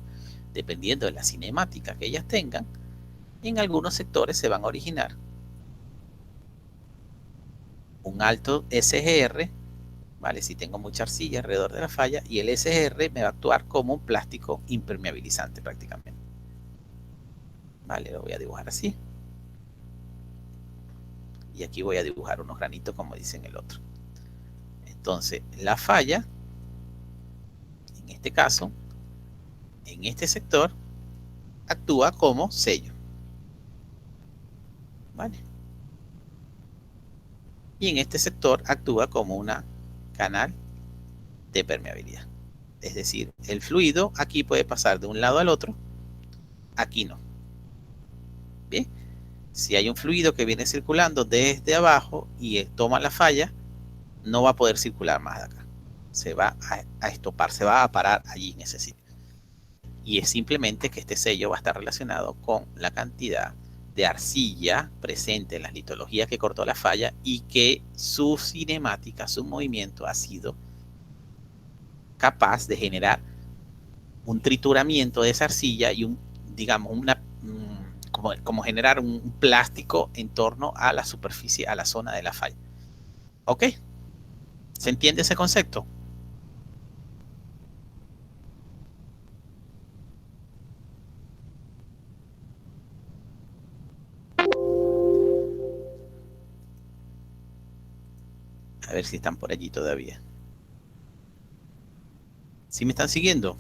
dependiendo de la cinemática que ellas tengan, en algunos sectores se van a originar un alto SGR ¿vale? Si tengo mucha arcilla alrededor de la falla, y el SGR me va a actuar como un plástico impermeabilizante prácticamente. Vale, lo voy a dibujar así. Y aquí voy a dibujar unos granitos como dice en el otro. Entonces, la falla, en este caso, en este sector, actúa como sello. ¿Vale? Y en este sector actúa como una canal de permeabilidad. Es decir, el fluido aquí puede pasar de un lado al otro, aquí no. Bien, si hay un fluido que viene circulando desde abajo y toma la falla, no va a poder circular más de acá. Se va a estopar, se va a parar allí en ese sitio. Y es simplemente que este sello va a estar relacionado con la cantidad de arcilla presente en las litologías que cortó la falla y que su cinemática, su movimiento ha sido capaz de generar un trituramiento de esa arcilla y digamos, como generar un plástico en torno a la superficie, a la zona de la falla. ¿Ok? ¿Se entiende ese concepto? A ver si están por allí todavía. ¿Sí me están siguiendo?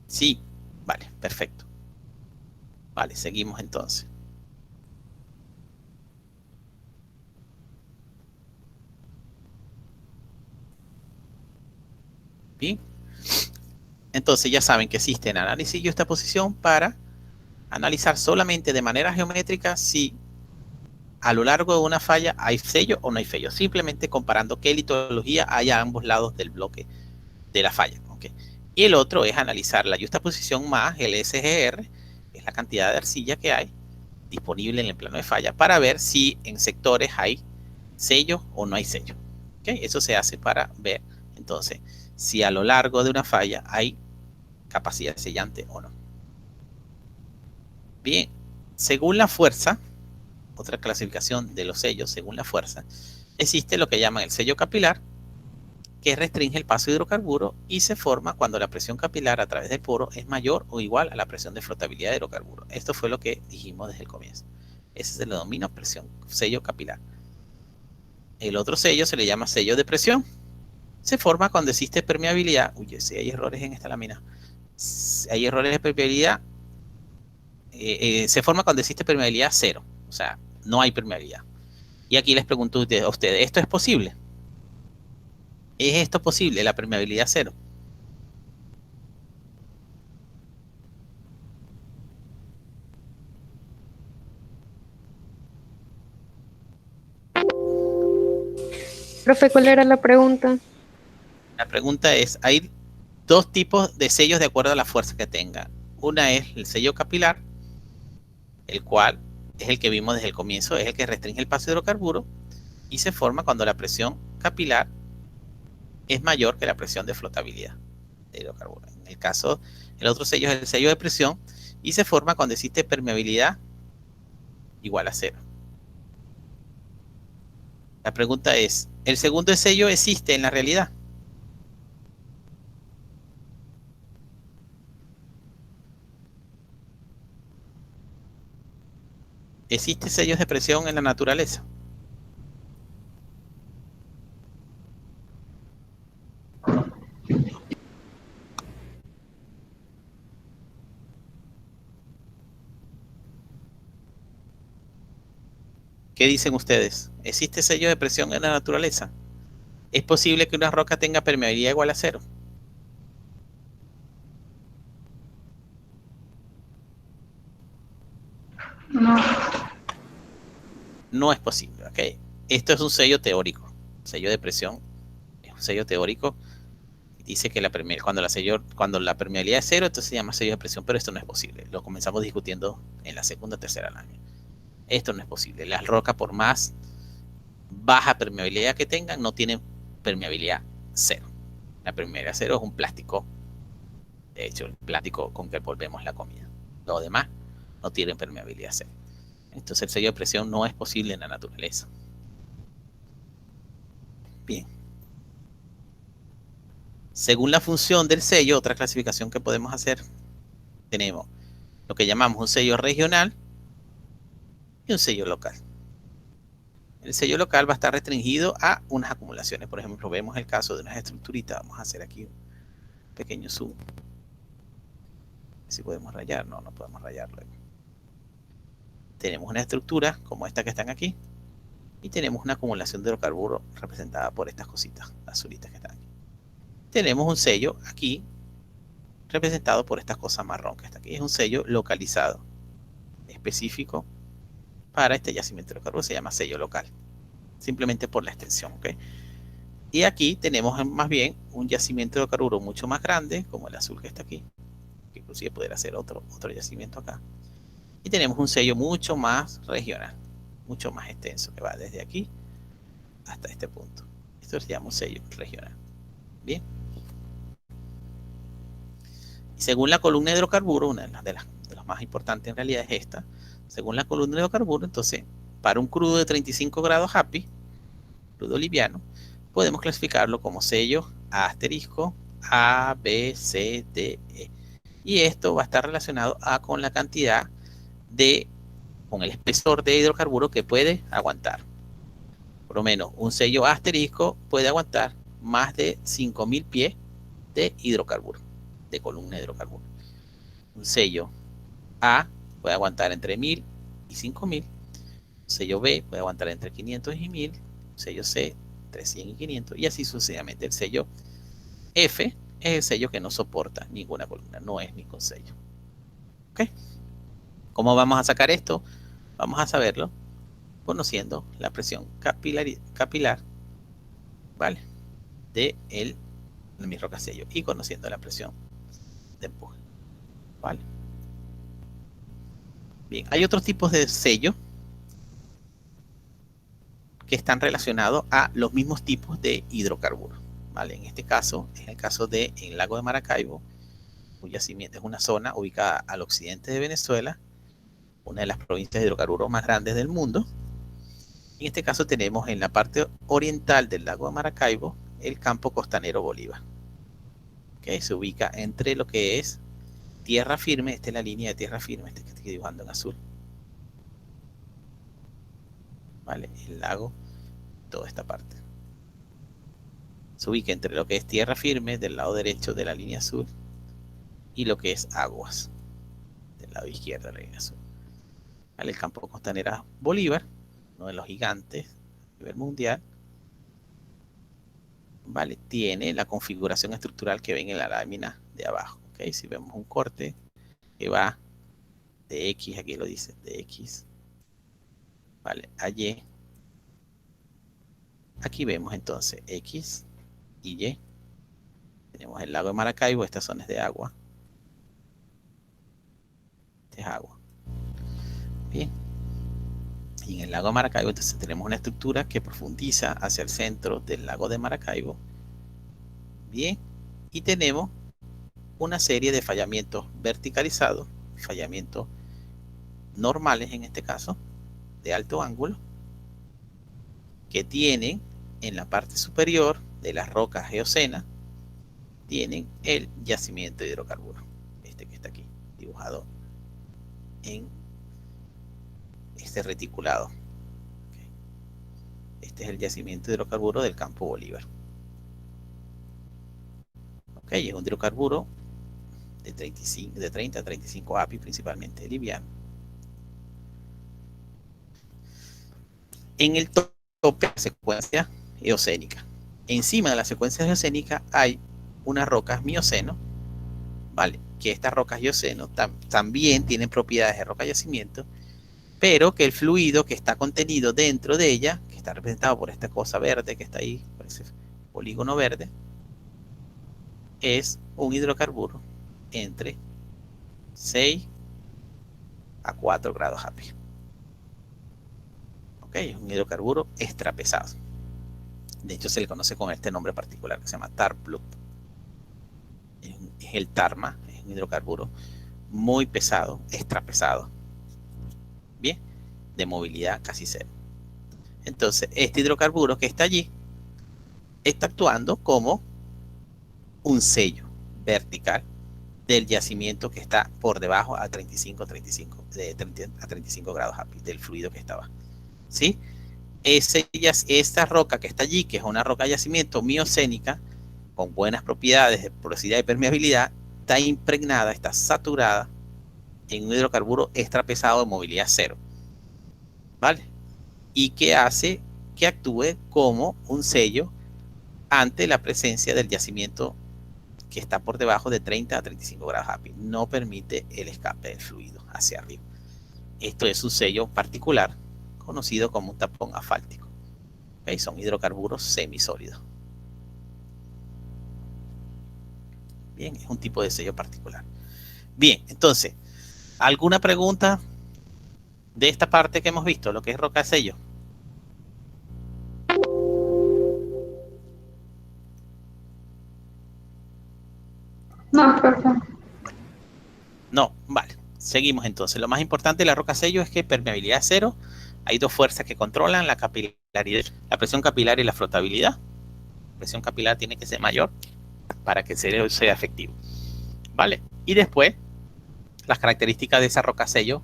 Sí. Vale, perfecto. Vale, seguimos entonces. Bien. Entonces ya saben que existen análisis y justaposición para analizar solamente de manera geométrica si a lo largo de una falla hay sello o no hay sello, simplemente comparando qué litología hay a ambos lados del bloque de la falla. ¿Okay? Y el otro es analizar la justaposición más el SGR, que es la cantidad de arcilla que hay disponible en el plano de falla, para ver si en sectores hay sello o no hay sello. ¿Okay? Eso se hace para ver entonces si a lo largo de una falla hay capacidad sellante o no. Bien, según la fuerza, otra clasificación de los sellos según la fuerza, existe lo que llaman el sello capilar, que restringe el paso de hidrocarburo y se forma cuando la presión capilar a través del poro es mayor o igual a la presión de flotabilidad de hidrocarburo. Esto fue lo que dijimos desde el comienzo. Ese se le denomina sello capilar. El otro sello se le llama sello de presión. Se forma cuando existe permeabilidad. Uy, si hay errores en esta lámina. Hay errores de permeabilidad. Se forma cuando existe permeabilidad cero. O sea, no hay permeabilidad. Y aquí les pregunto a ustedes, ¿esto es posible? ¿Es esto posible, la permeabilidad cero? Profe, ¿cuál era la pregunta? La pregunta es, hay dos tipos de sellos de acuerdo a la fuerza que tenga. Una es el sello capilar, el cual es el que vimos desde el comienzo, es el que restringe el paso de hidrocarburo y se forma cuando la presión capilar es mayor que la presión de flotabilidad de hidrocarburo. En el caso, el otro sello es el sello de presión y se forma cuando existe permeabilidad igual a cero. La pregunta es, ¿el segundo sello existe en la realidad? ¿Existen sellos de presión en la naturaleza? ¿Qué dicen ustedes? ¿Existe sello de presión en la naturaleza? ¿Es posible que una roca tenga permeabilidad igual a cero? No. No es posible, ¿ok? Esto es un sello teórico. Sello de presión es un sello teórico. Dice que cuando la permeabilidad es cero, entonces se llama sello de presión, pero esto no es posible. Lo comenzamos discutiendo en la segunda o tercera lámina. Esto no es posible. Las rocas, por más baja permeabilidad que tengan, no tienen permeabilidad cero. La permeabilidad cero es un plástico, de hecho, el plástico con que envolvemos la comida. Lo demás no tienen permeabilidad cero. Entonces el sello de presión no es posible en la naturaleza. Bien. Según la función del sello, otra clasificación que podemos hacer, tenemos lo que llamamos un sello regional y un sello local. El sello local va a estar restringido a unas acumulaciones. Por ejemplo, vemos el caso de unas estructuritas. Vamos a hacer aquí un pequeño zoom. Si podemos rayar, no podemos rayar luego. Tenemos una estructura como esta que están aquí y tenemos una acumulación de hidrocarburos representada por estas cositas azulitas que están aquí. Tenemos un sello aquí representado por estas cosas marrón que está aquí. Es un sello localizado, específico para este yacimiento de hidrocarburos. Se llama sello local, simplemente por la extensión, ¿ok? Y aquí tenemos más bien un yacimiento de hidrocarburos mucho más grande, como el azul que está aquí, que inclusive podría ser otro yacimiento acá. Y tenemos un sello mucho más regional, mucho más extenso, que va desde aquí hasta este punto. Esto se llama un sello regional. Bien. Y según la columna de hidrocarburos, una de las más importantes en realidad es esta. Según la columna de hidrocarburos, entonces, para un crudo de 35 grados HAPI, crudo liviano, podemos clasificarlo como sello A asterisco, A, B, C, D, E. Y esto va a estar relacionado con la cantidad con el espesor de hidrocarburo que puede aguantar. Por lo menos un sello A asterisco puede aguantar más de 5000 pies de hidrocarburo, de columna de hidrocarburo. Un sello A puede aguantar entre 1000 y 5000. Un sello B puede aguantar entre 500 y 1000. Un sello C entre 100 y 500. Y así sucesivamente. El sello F es el sello que no soporta ninguna columna. No es ningún sello. ¿Ok? ¿Cómo vamos a sacar esto? Vamos a saberlo conociendo la presión capilar, ¿vale? De mi rocasello y conociendo la presión de empuje, ¿vale? Bien, hay otros tipos de sello que están relacionados a los mismos tipos de hidrocarburos, ¿vale? En este caso, es el caso del lago de Maracaibo, cuyo yacimiento es una zona ubicada al occidente de Venezuela, una de las provincias de hidrocarburos más grandes del mundo. En este caso tenemos en la parte oriental del lago de Maracaibo el campo costanero Bolívar, que se ubica entre lo que es tierra firme. Esta es la línea de tierra firme, que estoy dibujando en azul, ¿vale? El lago, toda esta parte se ubica entre lo que es tierra firme del lado derecho de la línea azul y lo que es aguas del lado izquierdo de la línea azul, ¿vale? El campo costanero Bolívar, uno de los gigantes a nivel mundial, ¿vale? Tiene la configuración estructural que ven en la lámina de abajo, ¿okay? Si vemos un corte que va de X, aquí lo dice, de X, ¿vale? A Y. Aquí vemos entonces X y Y. Tenemos el lago de Maracaibo, esta zona es de agua. Este es agua. Bien. Y en el lago de Maracaibo entonces tenemos una estructura que profundiza hacia el centro del lago de Maracaibo. Bien. Y tenemos una serie de fallamientos verticalizados, fallamientos normales en este caso, de alto ángulo, que tienen en la parte superior de las rocas eocenas, tienen el yacimiento de hidrocarburos, este que está aquí, dibujado en este reticulado. Okay. Este es el yacimiento de hidrocarburos del campo Bolívar. Okay, es un hidrocarburo de 30 a 35 API, principalmente liviano. En el tope de la secuencia eocénica. Encima de la secuencia eocénica hay unas rocas mioceno, ¿vale? Que estas rocas mioceno también tienen propiedades de roca yacimiento, pero que el fluido que está contenido dentro de ella, que está representado por esta cosa verde que está ahí, por ese polígono verde, es un hidrocarburo entre 6 a 4 grados API. Ok, es un hidrocarburo extrapesado. De hecho, se le conoce con este nombre particular que se llama tar plug. Es el tarma, es un hidrocarburo muy pesado, extra pesado. Bien, de movilidad casi cero. Entonces, este hidrocarburo que está allí está actuando como un sello vertical del yacimiento que está por debajo a 35 grados API del fluido que estaba. ¿Sí? Esta roca que está allí, que es una roca de yacimiento miocénica, con buenas propiedades de porosidad y permeabilidad, está impregnada, está saturada en un hidrocarburo extra pesado de movilidad cero. ¿Vale? Y que hace que actúe como un sello ante la presencia del yacimiento que está por debajo de 30 a 35 grados API. No permite el escape del fluido hacia arriba. Esto es un sello particular conocido como un tapón asfáltico. ¿Okay? Son hidrocarburos semisólidos. Bien, es un tipo de sello particular. Bien, entonces, ¿alguna pregunta de esta parte que hemos visto, lo que es roca de sello? No, perfecto. No, vale. Seguimos entonces. Lo más importante de la roca sello es que permeabilidad cero. Hay dos fuerzas que controlan la capilaridad, la presión capilar y la flotabilidad. La presión capilar tiene que ser mayor para que sea efectivo. ¿Vale? Y después, las características de esa roca sello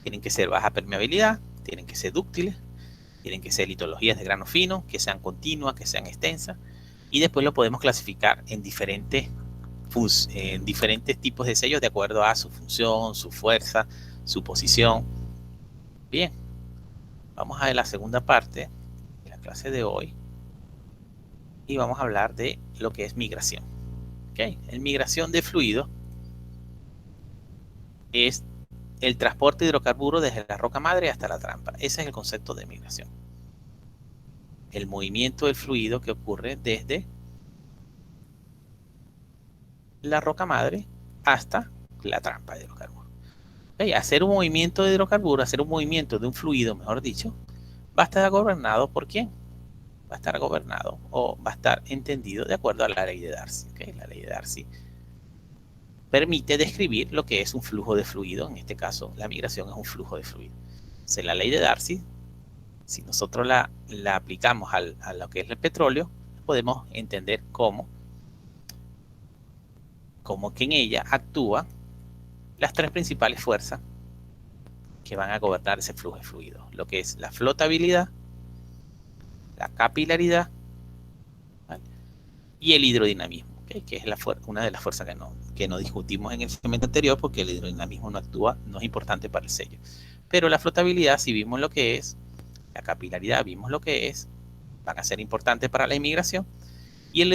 tienen que ser baja permeabilidad, tienen que ser dúctiles, tienen que ser litologías de grano fino, que sean continuas, que sean extensas. Y después lo podemos clasificar en diferentes tipos de sellos de acuerdo a su función, su fuerza, su posición. Bien, vamos a ver la segunda parte de la clase de hoy y vamos a hablar de lo que es migración. ¿Okay? En migración de fluido es el transporte de hidrocarburo desde la roca madre hasta la trampa. Ese es el concepto de migración. El movimiento del fluido que ocurre desde la roca madre hasta la trampa de hidrocarburo. ¿Okay? Hacer un movimiento de hidrocarburo, hacer un movimiento de un fluido, mejor dicho, va a estar gobernado por quién? Va a estar gobernado o va a estar entendido de acuerdo a la ley de Darcy. ¿Okay? La ley de Darcy permite describir lo que es un flujo de fluido. En este caso, la migración es un flujo de fluido. Entonces, la ley de Darcy, si nosotros la aplicamos a lo que es el petróleo, podemos entender cómo que en ella actúan las tres principales fuerzas que van a gobernar ese flujo de fluido. Lo que es la flotabilidad, la capilaridad, ¿vale? Y el hidrodinamismo, ¿okay? Que es una de las fuerzas que no discutimos en el segmento anterior porque el hidrodinamismo no es importante para el sello. Pero la flotabilidad, si vimos lo que es, la capilaridad vimos lo que es, van a ser importantes para la inmigración. Y el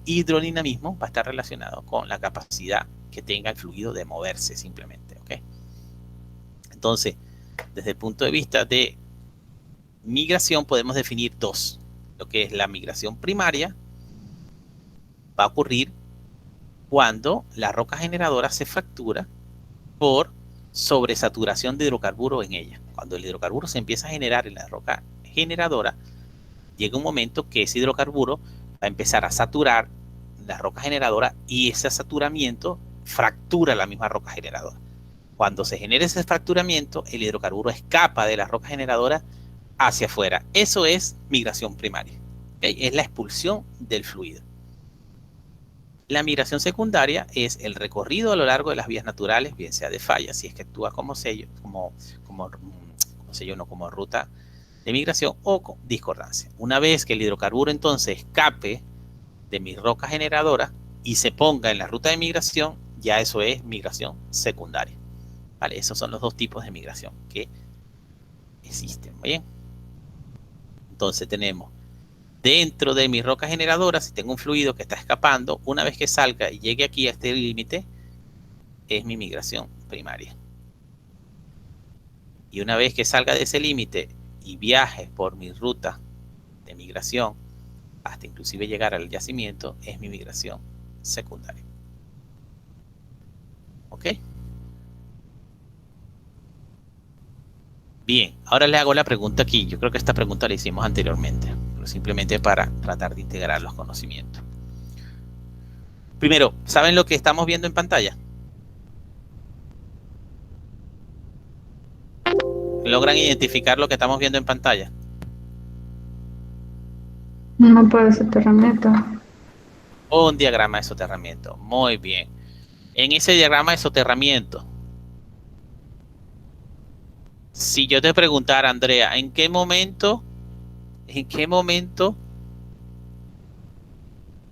hidrodinamismo va a estar relacionado con la capacidad que tenga el fluido de moverse simplemente. ¿Okay? Entonces, desde el punto de vista de migración podemos definir dos. Lo que es la migración primaria va a ocurrir cuando la roca generadora se fractura por sobresaturación de hidrocarburo en ella. Cuando el hidrocarburo se empieza a generar en la roca generadora, llega un momento que ese hidrocarburo va a empezar a saturar la roca generadora y ese saturamiento fractura la misma roca generadora. Cuando se genera ese fracturamiento, el hidrocarburo escapa de la roca generadora hacia afuera. Eso es migración primaria. ¿Okay? Es la expulsión del fluido. La migración secundaria es el recorrido a lo largo de las vías naturales, bien sea de falla, si es que actúa como sello, como sello, no como ruta de migración, o con discordancia. Una vez que el hidrocarburo entonces escape de mi roca generadora y se ponga en la ruta de migración, ya eso es migración secundaria. ¿Vale? Esos son los dos tipos de migración que existen. ¿Bien? Entonces tenemos dentro de mi roca generadora, si tengo un fluido que está escapando, una vez que salga y llegue aquí a este límite, es mi migración primaria. Y una vez que salga de ese límite y viaje por mi ruta de migración hasta inclusive llegar al yacimiento, es mi migración secundaria. ¿Ok? Bien, ahora le hago la pregunta aquí. Yo creo que esta pregunta la hicimos anteriormente, pero simplemente para tratar de integrar los conocimientos. Primero, ¿saben lo que estamos viendo en pantalla? ¿Logran identificar lo que estamos viendo en pantalla? No puede soterramiento. Un diagrama de soterramiento. Muy bien. En ese diagrama de soterramiento, si yo te preguntara, Andrea, ¿en qué momento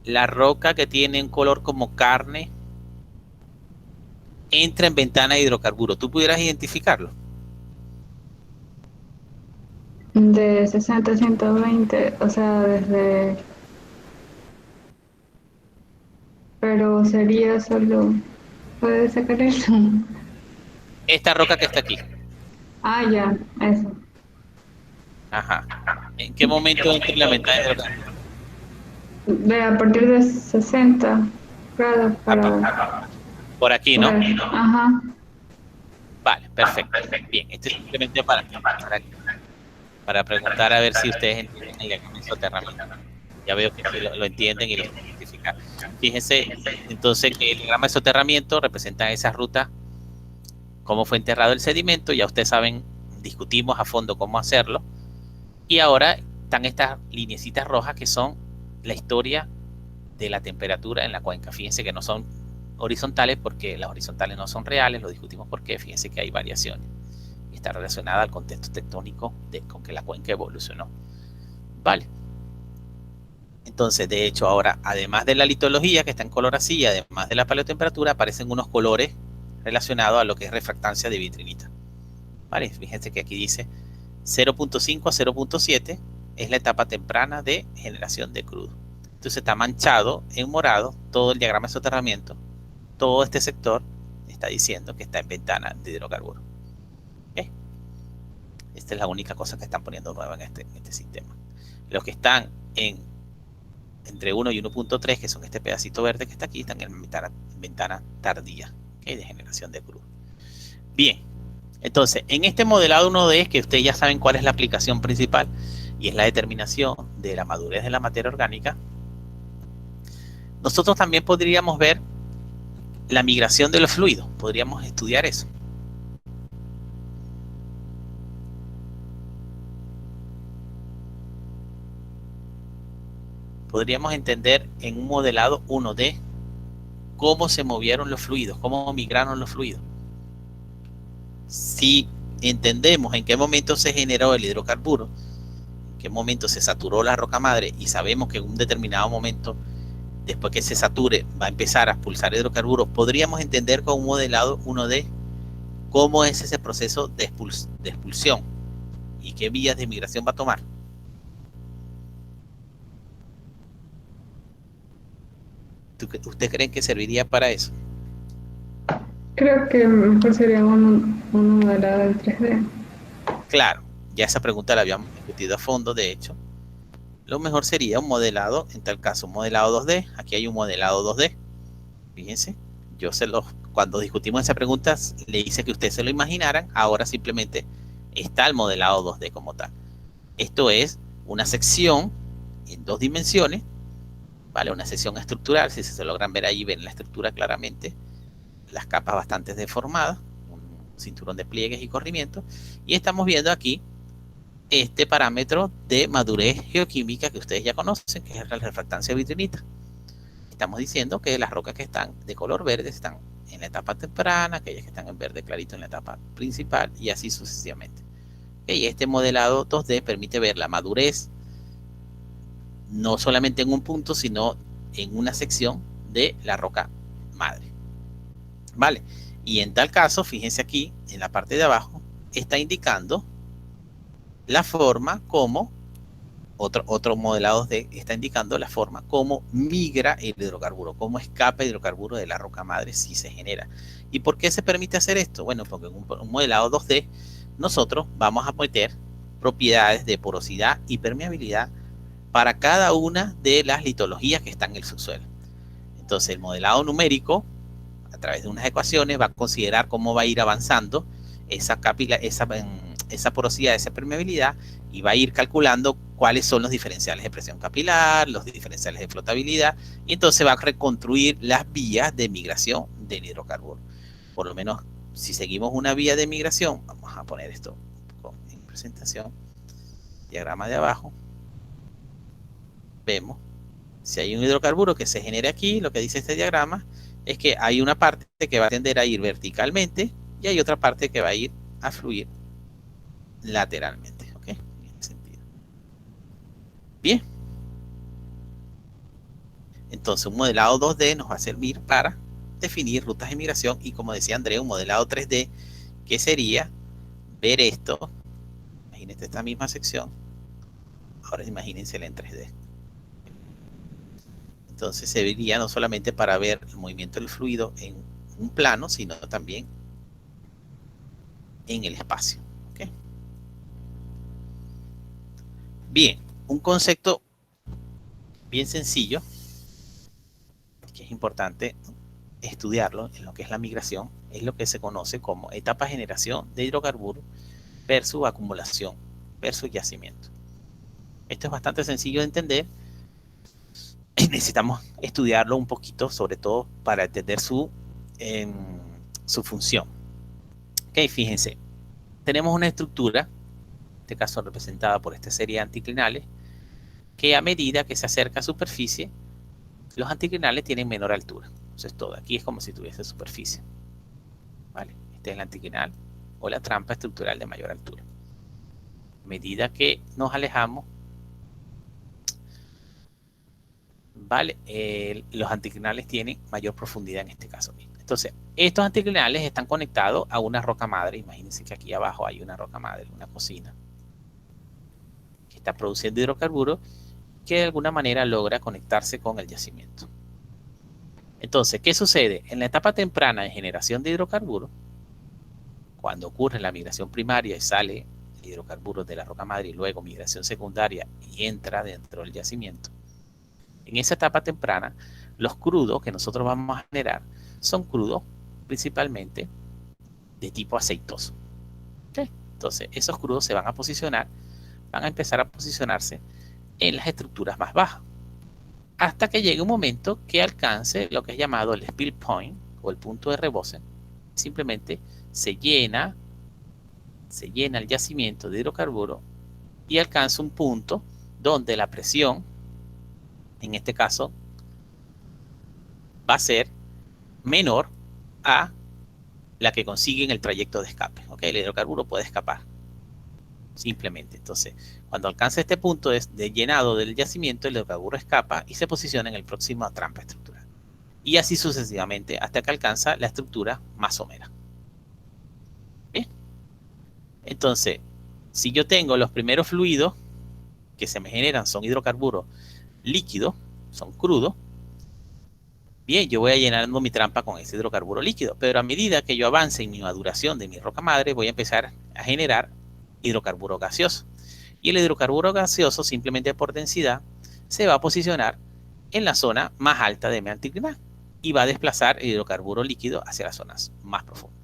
la roca que tiene un color como carne entra en ventana de hidrocarburo? ¿Tú pudieras identificarlo? De 60 a 120, o sea, desde... Pero sería solo... ¿Puedes sacar eso? Esta roca que está aquí. Ah, ya, eso. Ajá. ¿En qué momento entra en la ventana de hidrocarburo? De a partir de 60 grados para... Por aquí, ¿no? Ajá. Vale, perfecto. Bien, esto es simplemente para preguntar a ver si ustedes entienden el diagrama de soterramiento. Ya veo que sí lo entienden y lo pueden identificar. Fíjense, entonces, que el diagrama de soterramiento representa esa ruta, cómo fue enterrado el sedimento. Ya ustedes saben, discutimos a fondo cómo hacerlo. Y ahora están estas lineecitas rojas que son la historia de la temperatura en la cuenca. Fíjense que no son horizontales porque las horizontales no son reales, lo discutimos porque fíjense que hay variaciones. Está relacionada al contexto tectónico con que la cuenca evolucionó. Vale. Entonces, de hecho, ahora, además de la litología, que está en color así, y además de la paleotemperatura, aparecen unos colores relacionados a lo que es refractancia de vitrinita. Vale, fíjense que aquí dice 0.5 a 0.7 es la etapa temprana de generación de crudo. Entonces está manchado en morado todo el diagrama de soterramiento. Todo este sector está diciendo que está en ventana de hidrocarburos. ¿Okay? Esta es la única cosa que están poniendo nueva en este sistema. Los que están entre 1 y 1.3, que son este pedacito verde que está aquí, están en ventana tardía, ¿okay? De generación de crudo. Bien, entonces en este modelado 1D, que ustedes ya saben cuál es la aplicación principal, y es la determinación de la madurez de la materia orgánica, nosotros también podríamos ver la migración de los fluidos, podríamos estudiar eso. Podríamos entender en un modelado 1D cómo se movieron los fluidos, cómo migraron los fluidos. Si entendemos en qué momento se generó el hidrocarburo, en qué momento se saturó la roca madre, y sabemos que en un determinado momento, después que se sature, va a empezar a expulsar hidrocarburos, podríamos entender con un modelado 1D cómo es ese proceso de expulsión y qué vías de migración va a tomar. ¿Usted creen que serviría para eso? Creo que mejor sería un modelado en 3D. Claro, ya esa pregunta la habíamos discutido a fondo, de hecho. Lo mejor sería un modelado, en tal caso un modelado 2D. Aquí hay un modelado 2D. Fíjense, cuando discutimos esa pregunta le hice que ustedes se lo imaginaran. Ahora simplemente está el modelado 2D como tal. Esto es una sección en 2 dimensiones, ¿vale? Una sección estructural, si se logran ver ahí, ven la estructura claramente, las capas bastante deformadas, un cinturón de pliegues y corrimientos, y estamos viendo aquí este parámetro de madurez geoquímica que ustedes ya conocen, que es la refractancia de vitrinita. Estamos diciendo que las rocas que están de color verde están en la etapa temprana, aquellas que están en verde clarito en la etapa principal, y así sucesivamente. Y este modelado 2D permite ver la madurez no solamente en un punto, sino en una sección de la roca madre. Vale, y en tal caso, fíjense aquí, en la parte de abajo, está indicando la forma como, otro modelado está indicando la forma como migra el hidrocarburo, cómo escapa el hidrocarburo de la roca madre si se genera. ¿Y por qué se permite hacer esto? Bueno, porque en un modelado 2D, nosotros vamos a meter propiedades de porosidad y permeabilidad para cada una de las litologías que están en el subsuelo. Entonces, el modelado numérico, a través de unas ecuaciones, va a considerar cómo va a ir avanzando esa porosidad, esa permeabilidad, y va a ir calculando cuáles son los diferenciales de presión capilar, los diferenciales de flotabilidad, y entonces va a reconstruir las vías de migración del hidrocarburo. Por lo menos, si seguimos una vía de migración, vamos a poner esto representación, diagrama de abajo, vemos si hay un hidrocarburo que se genere aquí, lo que dice este diagrama es que hay una parte que va a tender a ir verticalmente y hay otra parte que va a ir a fluir lateralmente, ¿ok? En ese sentido. Bien. Entonces un modelado 2D nos va a servir para definir rutas de migración y, como decía André, un modelado 3D que sería ver esto. Imagínense esta misma sección. Ahora imagínensela en 3D. Entonces se vería no solamente para ver el movimiento del fluido en un plano, sino también en el espacio. ¿Okay? Bien, un concepto bien sencillo que es importante estudiarlo en lo que es la migración es lo que se conoce como etapa de generación de hidrocarburos versus acumulación versus yacimiento. Esto es bastante sencillo de entender. Necesitamos estudiarlo un poquito, sobre todo para entender su función. Ok, fíjense, tenemos una estructura, en este caso representada por esta serie de anticlinales, que a medida que se acerca a superficie, los anticlinales tienen menor altura. Eso es todo. Aquí es como si tuviese superficie. ¿Vale? Este es el anticlinal o la trampa estructural de mayor altura. A medida que nos alejamos, ¿vale? Los anticlinales tienen mayor profundidad en este caso. Entonces, estos anticlinales están conectados a una roca madre. Imagínense que aquí abajo hay una roca madre, una cocina, que está produciendo hidrocarburos, que de alguna manera logra conectarse con el yacimiento. Entonces, ¿qué sucede? En la etapa temprana de generación de hidrocarburos, cuando ocurre la migración primaria y sale el hidrocarburo de la roca madre y luego migración secundaria y entra dentro del yacimiento, en esa etapa temprana, los crudos que nosotros vamos a generar son crudos principalmente de tipo aceitoso. ¿Okay? Entonces, esos crudos se van a posicionar, van a empezar a posicionarse en las estructuras más bajas, hasta que llegue un momento que alcance lo que es llamado el spill point o el punto de rebose. Simplemente se llena el yacimiento de hidrocarburo y alcanza un punto donde la presión, en este caso, va a ser menor a la que consigue en el trayecto de escape. ¿Okay? El hidrocarburo puede escapar simplemente. Entonces, cuando alcanza este punto de llenado del yacimiento, el hidrocarburo escapa y se posiciona en el próximo trampa estructural. Y así sucesivamente hasta que alcanza la estructura más somera. ¿Bien? Entonces, si yo tengo los primeros fluidos que se me generan son hidrocarburos líquidos, son crudos, bien, yo voy a llenando mi trampa con ese hidrocarburo líquido, pero a medida que yo avance en mi maduración de mi roca madre, voy a empezar a generar hidrocarburo gaseoso. Y el hidrocarburo gaseoso, simplemente por densidad, se va a posicionar en la zona más alta de mi anticlinal y va a desplazar el hidrocarburo líquido hacia las zonas más profundas.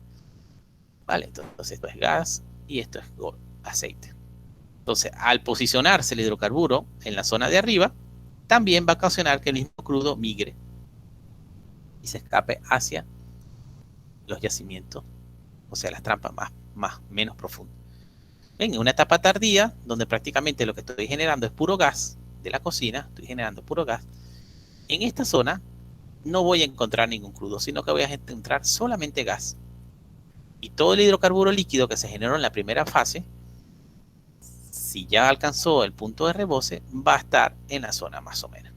¿Vale? Entonces esto es gas y esto es aceite. Entonces, al posicionarse el hidrocarburo en la zona de arriba, también va a ocasionar que el mismo crudo migre y se escape hacia los yacimientos, o sea, las trampas menos profundas. En una etapa tardía, donde prácticamente lo que estoy generando es puro gas de la cocina, estoy generando puro gas, en esta zona no voy a encontrar ningún crudo, sino que voy a encontrar solamente gas. Y todo el hidrocarburo líquido que se generó en la primera fase, si ya alcanzó el punto de rebose, va a estar en la zona más somera.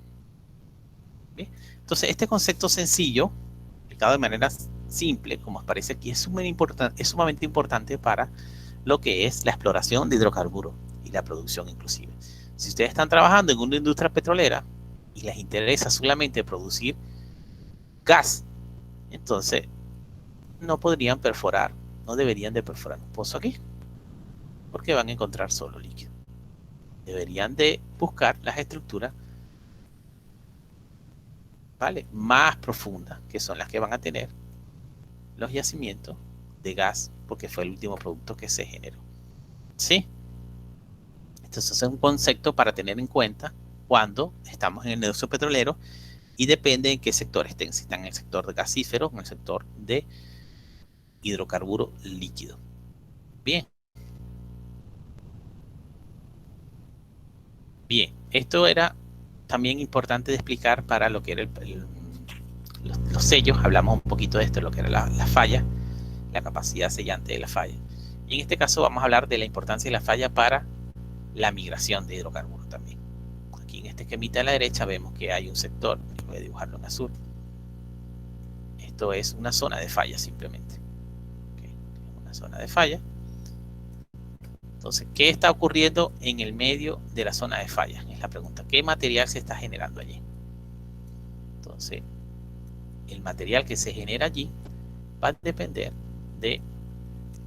¿Bien? Entonces, este concepto sencillo, explicado de manera simple, como aparece aquí, es sumamente importante para lo que es la exploración de hidrocarburos y la producción inclusive. Si ustedes están trabajando en una industria petrolera y les interesa solamente producir gas, entonces no podrían perforar, no deberían de perforar un pozo aquí, porque van a encontrar solo líquido. Deberían de buscar las estructuras, ¿vale?, más profundas, que son las que van a tener los yacimientos de gas, porque fue el último producto que se generó. ¿Sí? Entonces es un concepto para tener en cuenta cuando estamos en el negocio petrolero y depende en qué sector estén, si están en el sector de gasífero o en el sector de hidrocarburo líquido. Bien. Bien, esto era también importante de explicar para lo que era los sellos. Hablamos un poquito de esto, lo que era la falla, la capacidad sellante de la falla. Y en este caso vamos a hablar de la importancia de la falla para la migración de hidrocarburos también. Aquí en este esquemita a la derecha vemos que hay un sector, voy a dibujarlo en azul. Esto es una zona de falla simplemente. ¿Okay? Una zona de falla. Entonces, ¿qué está ocurriendo en el medio de la zona de falla? Es la pregunta. ¿Qué material se está generando allí? Entonces, el material que se genera allí va a depender de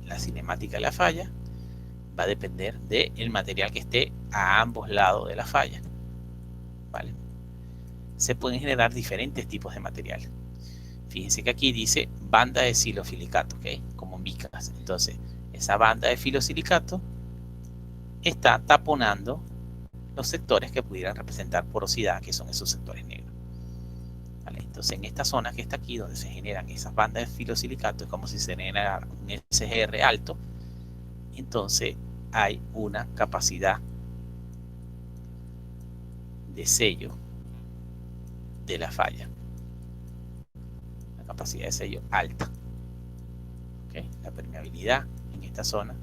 la cinemática de la falla, va a depender del material que esté a ambos lados de la falla. ¿Vale? Se pueden generar diferentes tipos de material. Fíjense que aquí dice banda de silofilicato, ¿okay? Como micas. Entonces, esa banda de filosilicato está taponando los sectores que pudieran representar porosidad, que son esos sectores negros. ¿Vale? Entonces, en esta zona que está aquí, donde se generan esas bandas de filosilicato, es como si se generara un SGR alto. Entonces, hay una capacidad de sello de la falla. La capacidad de sello alta. ¿Okay? La permeabilidad en esta zona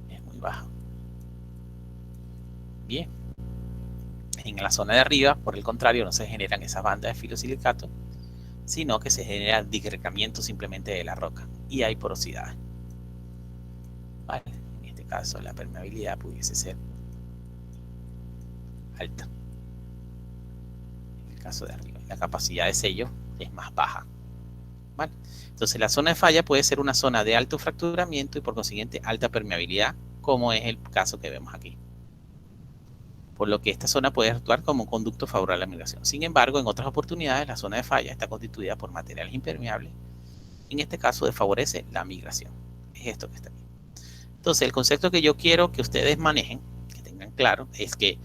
es muy baja. Bien. En la zona de arriba, por el contrario, no se generan esas bandas de filosilicato, sino que se genera disgregamiento simplemente de la roca y hay porosidad. ¿Vale? En este caso, la permeabilidad pudiese ser alta. En el caso de arriba, la capacidad de sello es más baja. ¿Vale? Entonces, la zona de falla puede ser una zona de alto fracturamiento y por consiguiente alta permeabilidad, como es el caso que vemos aquí. Por lo que esta zona puede actuar como un conducto favorable a la migración. Sin embargo, en otras oportunidades, la zona de falla está constituida por materiales impermeables. En este caso, desfavorece la migración. Es esto que está aquí. Entonces, el concepto que yo quiero que ustedes manejen, que tengan claro, es que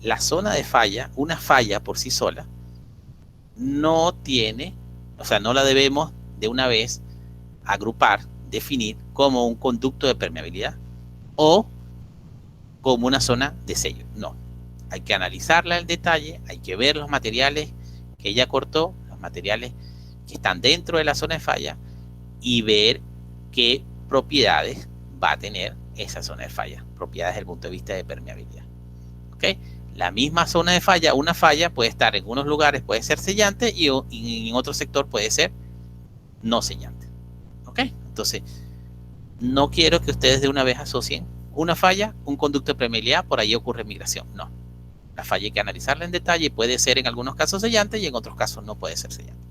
la zona de falla, una falla por sí sola, no tiene, o sea, no la debemos de una vez agrupar, definir como un conducto de permeabilidad o como una zona de sello. No, hay que analizarla en detalle, hay que ver los materiales que ella cortó, los materiales que están dentro de la zona de falla y ver qué propiedades va a tener esa zona de falla, propiedades desde el punto de vista de permeabilidad. ¿Ok? La misma zona de falla, una falla puede estar en unos lugares, puede ser sellante y en otro sector puede ser no sellante. ¿Ok? Entonces, no quiero que ustedes de una vez asocien una falla, un conducto de permeabilidad, por ahí ocurre migración. No. La falla hay que analizarla en detalle, puede ser en algunos casos sellante y en otros casos no puede ser sellante.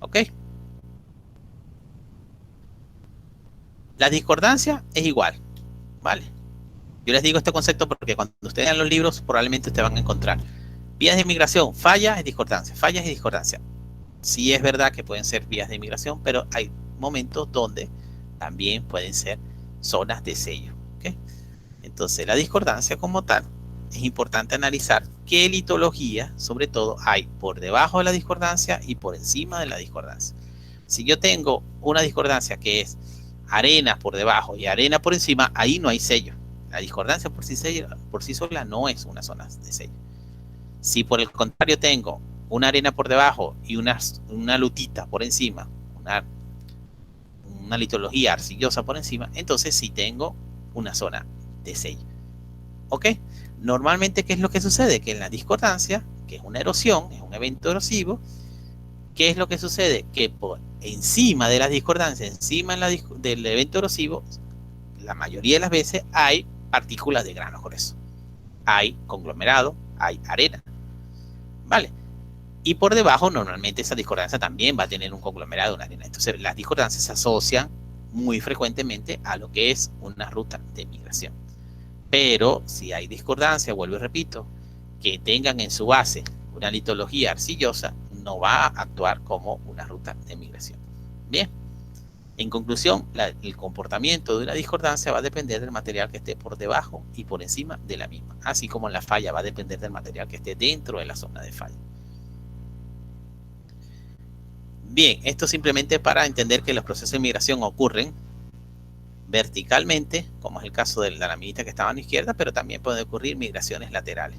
¿Ok? La discordancia es igual. ¿Vale? Yo les digo este concepto porque cuando ustedes lean los libros probablemente ustedes van a encontrar vías de migración, fallas y discordancia. Fallas y discordancia. Sí es verdad que pueden ser vías de migración, pero hay momentos donde también pueden ser zonas de sello. ¿Okay? Entonces, la discordancia como tal, es importante analizar qué litología, sobre todo, hay por debajo de la discordancia y por encima de la discordancia. Si yo tengo una discordancia que es arena por debajo y arena por encima, ahí no hay sello. La discordancia por sí sola no es una zona de sello. Si por el contrario tengo una arena por debajo y una lutita por encima, una litología arcillosa por encima, entonces sí tengo una zona de sello. ¿Ok? Normalmente, ¿qué es lo que sucede? Que en la discordancia, que es una erosión, es un evento erosivo, ¿qué es lo que sucede? Que por encima de la discordancia, encima del evento erosivo, la mayoría de las veces hay partículas de grano grueso. Hay conglomerado, hay arena. ¿Vale? Y por debajo, normalmente esa discordancia también va a tener un conglomerado, una arena. Entonces, las discordancias se asocian muy frecuentemente a lo que es una ruta de migración. Pero si hay discordancia, vuelvo y repito, que tengan en su base una litología arcillosa, no va a actuar como una ruta de migración. Bien, en conclusión, el comportamiento de una discordancia va a depender del material que esté por debajo y por encima de la misma, así como la falla va a depender del material que esté dentro de la zona de falla. Bien, esto simplemente para entender que los procesos de migración ocurren verticalmente, como es el caso de la laminita que estaba a la izquierda, pero también pueden ocurrir migraciones laterales.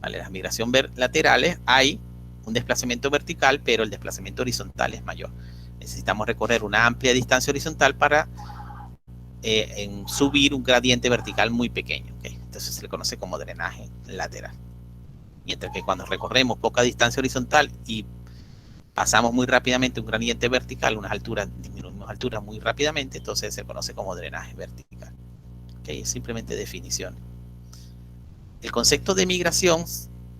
¿Vale? Las migraciones laterales hay un desplazamiento vertical, pero el desplazamiento horizontal es mayor. Necesitamos recorrer una amplia distancia horizontal para subir un gradiente vertical muy pequeño. ¿Okay? Entonces se le conoce como drenaje lateral. Mientras que cuando recorremos poca distancia horizontal y pasamos muy rápidamente un gradiente vertical, unas alturas, disminuimos alturas muy rápidamente, entonces se conoce como drenaje vertical. ¿Okay? Es simplemente definición. El concepto de migración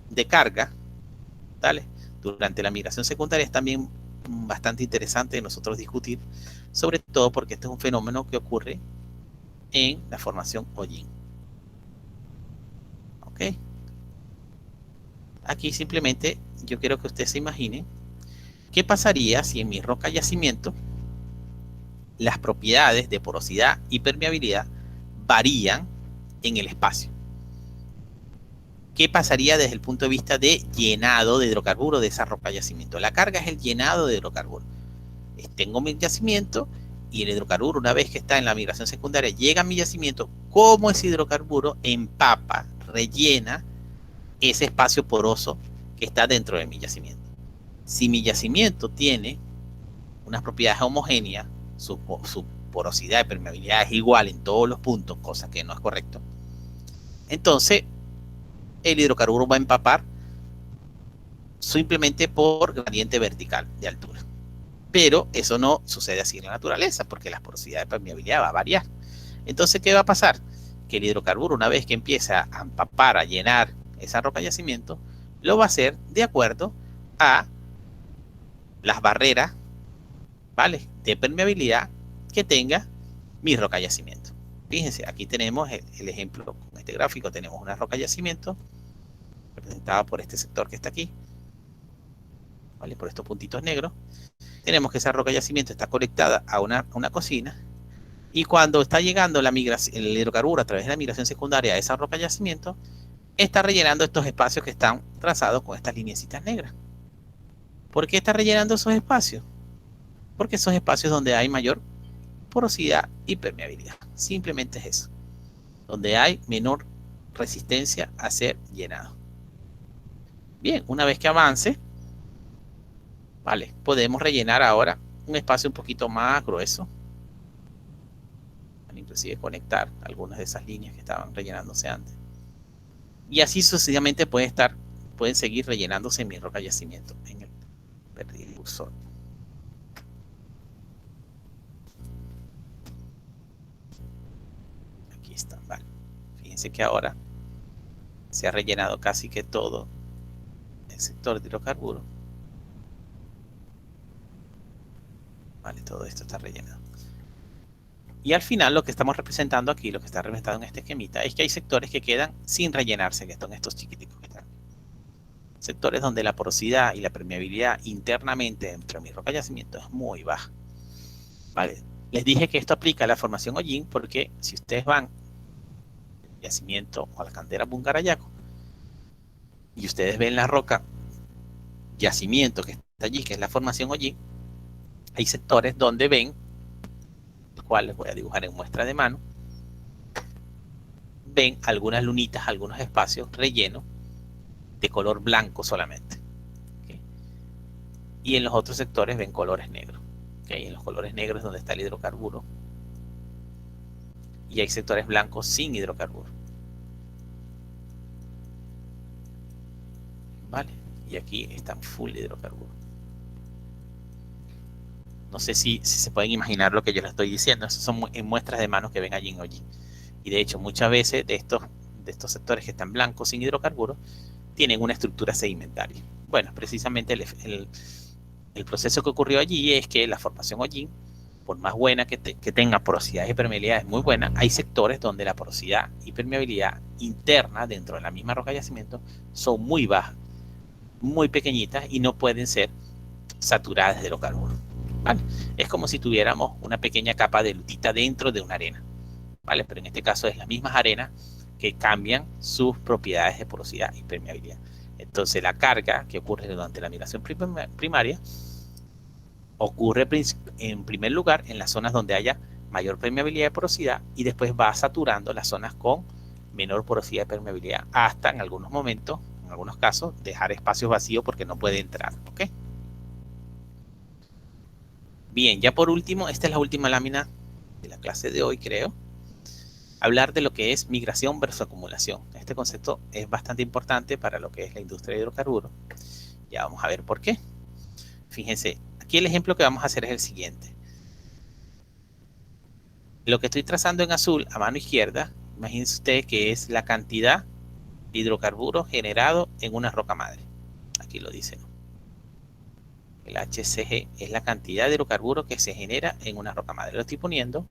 de carga, ¿vale? Durante la migración secundaria es también bastante interesante de nosotros discutir, sobre todo porque este es un fenómeno que ocurre en la formación hollín. ¿Ok? Aquí simplemente yo quiero que ustedes se imaginen qué pasaría si en mi roca yacimiento las propiedades de porosidad y permeabilidad varían en el espacio. ¿Qué pasaría desde el punto de vista de llenado de hidrocarburo de esa roca yacimiento? La carga es el llenado de hidrocarburo. Tengo mi yacimiento y el hidrocarburo, una vez que está en la migración secundaria, llega a mi yacimiento, como ese hidrocarburo empapa, rellena ese espacio poroso que está dentro de mi yacimiento. Si mi yacimiento tiene unas propiedades homogéneas, su porosidad y permeabilidad es igual en todos los puntos, cosa que no es correcto, entonces el hidrocarburo va a empapar simplemente por gradiente vertical de altura. Pero eso no sucede así en la naturaleza, porque la porosidad de permeabilidad va a variar. Entonces, ¿qué va a pasar? Que el hidrocarburo, una vez que empieza a empapar, a llenar esa roca yacimiento, lo va a hacer de acuerdo a las barreras, ¿vale?, de permeabilidad que tenga mi roca yacimiento. Fíjense, aquí tenemos el ejemplo con este gráfico. Tenemos una roca yacimiento representada por este sector que está aquí, ¿vale?, por estos puntitos negros. Tenemos que esa roca yacimiento está conectada a una cocina, y cuando está llegando el hidrocarburo a través de la migración secundaria a esa roca yacimiento, está rellenando estos espacios que están trazados con estas lineecitas negras. ¿Por qué está rellenando esos espacios? Porque esos espacios donde hay mayor porosidad y permeabilidad. Simplemente es eso. Donde hay menor resistencia a ser llenado. Bien, una vez que avance, vale, podemos rellenar ahora un espacio un poquito más grueso. Inclusive conectar algunas de esas líneas que estaban rellenándose antes. Y así sucesivamente pueden seguir rellenándose en mi roca yacimiento. Perdí el cursor. Aquí está, vale. Fíjense que ahora se ha rellenado casi que todo el sector de hidrocarburo. Vale, todo esto está rellenado. Y al final lo que estamos representando aquí, lo que está representado en este esquemita, es que hay sectores que quedan sin rellenarse, que son estos chiquiticos que están. Sectores donde la porosidad y la permeabilidad internamente entre mi roca yacimiento es muy baja. Vale. Les dije que esto aplica a la formación hollín porque si ustedes van al yacimiento o a la cantera Pungarayaco y ustedes ven la roca yacimiento que está allí, que es la formación hollín, hay sectores donde ven, el cual les voy a dibujar en muestra de mano, ven algunas lunitas, algunos espacios rellenos de color blanco solamente. ¿Okay? Y en los otros sectores ven colores negros. ¿Okay? En los colores negros es donde está el hidrocarburo. Y hay sectores blancos sin hidrocarburo. ¿Vale? Y aquí están full de hidrocarburo. No sé si se pueden imaginar lo que yo les estoy diciendo. Esas son muestras de manos que ven allí en hollín. Y de hecho, muchas veces de estos sectores que están blancos sin hidrocarburos tienen una estructura sedimentaria. Bueno, precisamente el proceso que ocurrió allí es que la formación hollín, por más buena que tenga porosidad y permeabilidad, es muy buena. Hay sectores donde la porosidad y permeabilidad interna dentro de la misma roca de yacimiento son muy bajas, muy pequeñitas y no pueden ser saturadas de hidrocarburos. ¿Vale? Es como si tuviéramos una pequeña capa de lutita dentro de una arena, ¿vale? Pero en este caso es las mismas arenas que cambian sus propiedades de porosidad y permeabilidad. Entonces la carga que ocurre durante la migración primaria ocurre en primer lugar en las zonas donde haya mayor permeabilidad y porosidad, y después va saturando las zonas con menor porosidad y permeabilidad, hasta en algunos momentos, en algunos casos, dejar espacios vacíos porque no puede entrar. ¿Ok? Bien, ya por último, esta es la última lámina de la clase de hoy, creo. Hablar de lo que es migración versus acumulación. Este concepto es bastante importante para lo que es la industria de hidrocarburos. Ya vamos a ver por qué. Fíjense, aquí el ejemplo que vamos a hacer es el siguiente. Lo que estoy trazando en azul a mano izquierda, imagínense usted que es la cantidad de hidrocarburos generado en una roca madre. Aquí lo dice, ¿no? El HCG es la cantidad de hidrocarburos que se genera en una roca madre. Lo estoy poniendo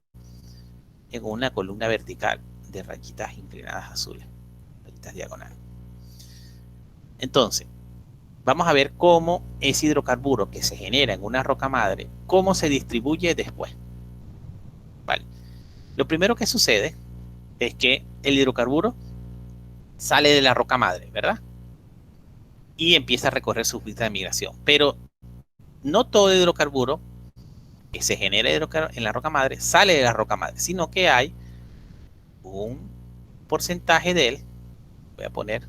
en una columna vertical de rayitas inclinadas azules, rayitas diagonales. Entonces, vamos a ver cómo ese hidrocarburo que se genera en una roca madre, cómo se distribuye después. Vale. Lo primero que sucede es que el hidrocarburo sale de la roca madre, ¿verdad? Y empieza a recorrer su ruta de migración. Pero no todo hidrocarburo que se genera en la roca madre sale de la roca madre, sino que hay un porcentaje de él, voy a poner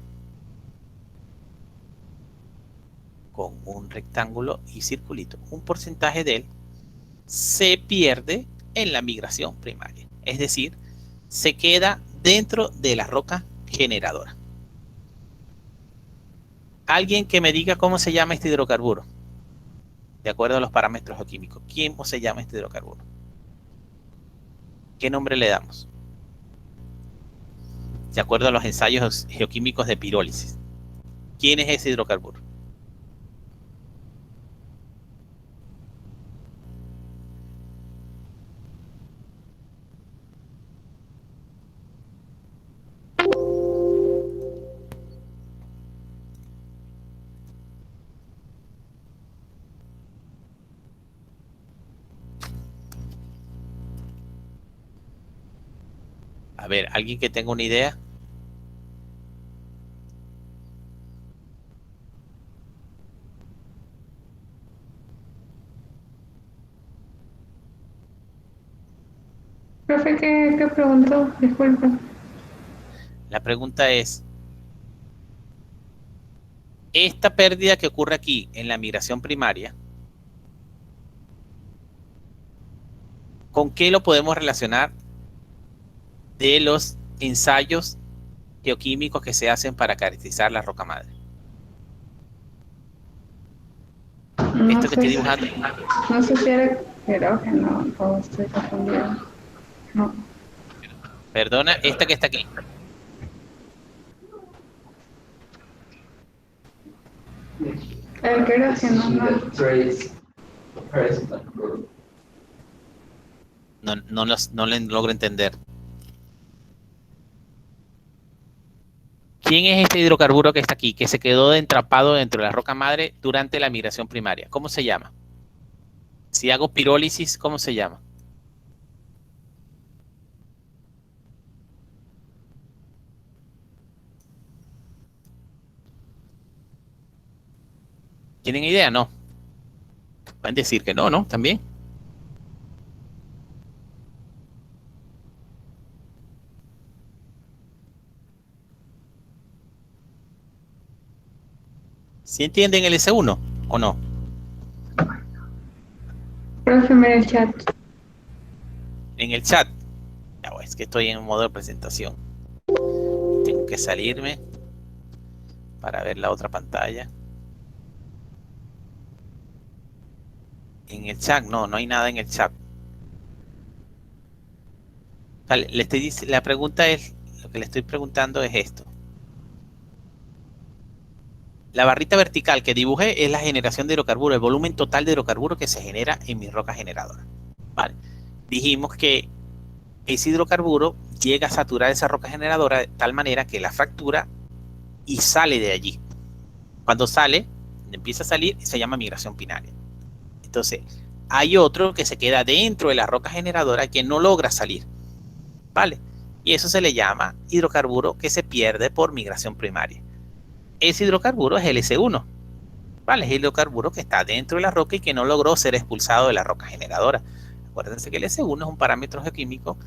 con un rectángulo y circulito, un porcentaje de él se pierde en la migración primaria, es decir, se queda dentro de la roca generadora. Alguien que me diga cómo se llama este hidrocarburo, de acuerdo a los parámetros geoquímicos. ¿Cómo se llama este hidrocarburo? ¿Qué nombre le damos? De acuerdo a los ensayos geoquímicos de pirólisis. ¿Quién es ese hidrocarburo? A ver, ¿alguien que tenga una idea? Profe, ¿qué preguntó? Disculpa. La pregunta es, esta pérdida que ocurre aquí en la migración primaria, ¿con qué lo podemos relacionar de los ensayos geoquímicos que se hacen para caracterizar la roca madre? No Esto que sé estoy si- dibujando, No sé si era querógeno o estoy confundida. No. perdona, esta que está aquí. El querógeno, no. No le logro entender. ¿Quién es este hidrocarburo que está aquí, que se quedó entrapado dentro de la roca madre durante la migración primaria? ¿Cómo se llama? Si hago pirólisis, ¿cómo se llama? ¿Tienen idea? No. Pueden decir que no, ¿no? También. ¿Sí entienden el S1 o no? Profe, mira el chat. En el chat. Ya, es que estoy en modo de presentación. Tengo que salirme para ver la otra pantalla. En el chat, no hay nada en el chat. Vale, la pregunta es, lo que le estoy preguntando es esto. La barrita vertical que dibujé es la generación de hidrocarburos, el volumen total de hidrocarburos que se genera en mi roca generadora. Vale. Dijimos que ese hidrocarburo llega a saturar esa roca generadora de tal manera que la fractura y sale de allí. Cuando sale, empieza a salir, se llama migración primaria. Entonces, hay otro que se queda dentro de la roca generadora que no logra salir. ¿Vale? Y eso se le llama hidrocarburo que se pierde por migración primaria. Ese hidrocarburo es el S1. ¿Vale? Es el hidrocarburo que está dentro de la roca y que no logró ser expulsado de la roca generadora. Acuérdense que el S1 es un parámetro geoquímico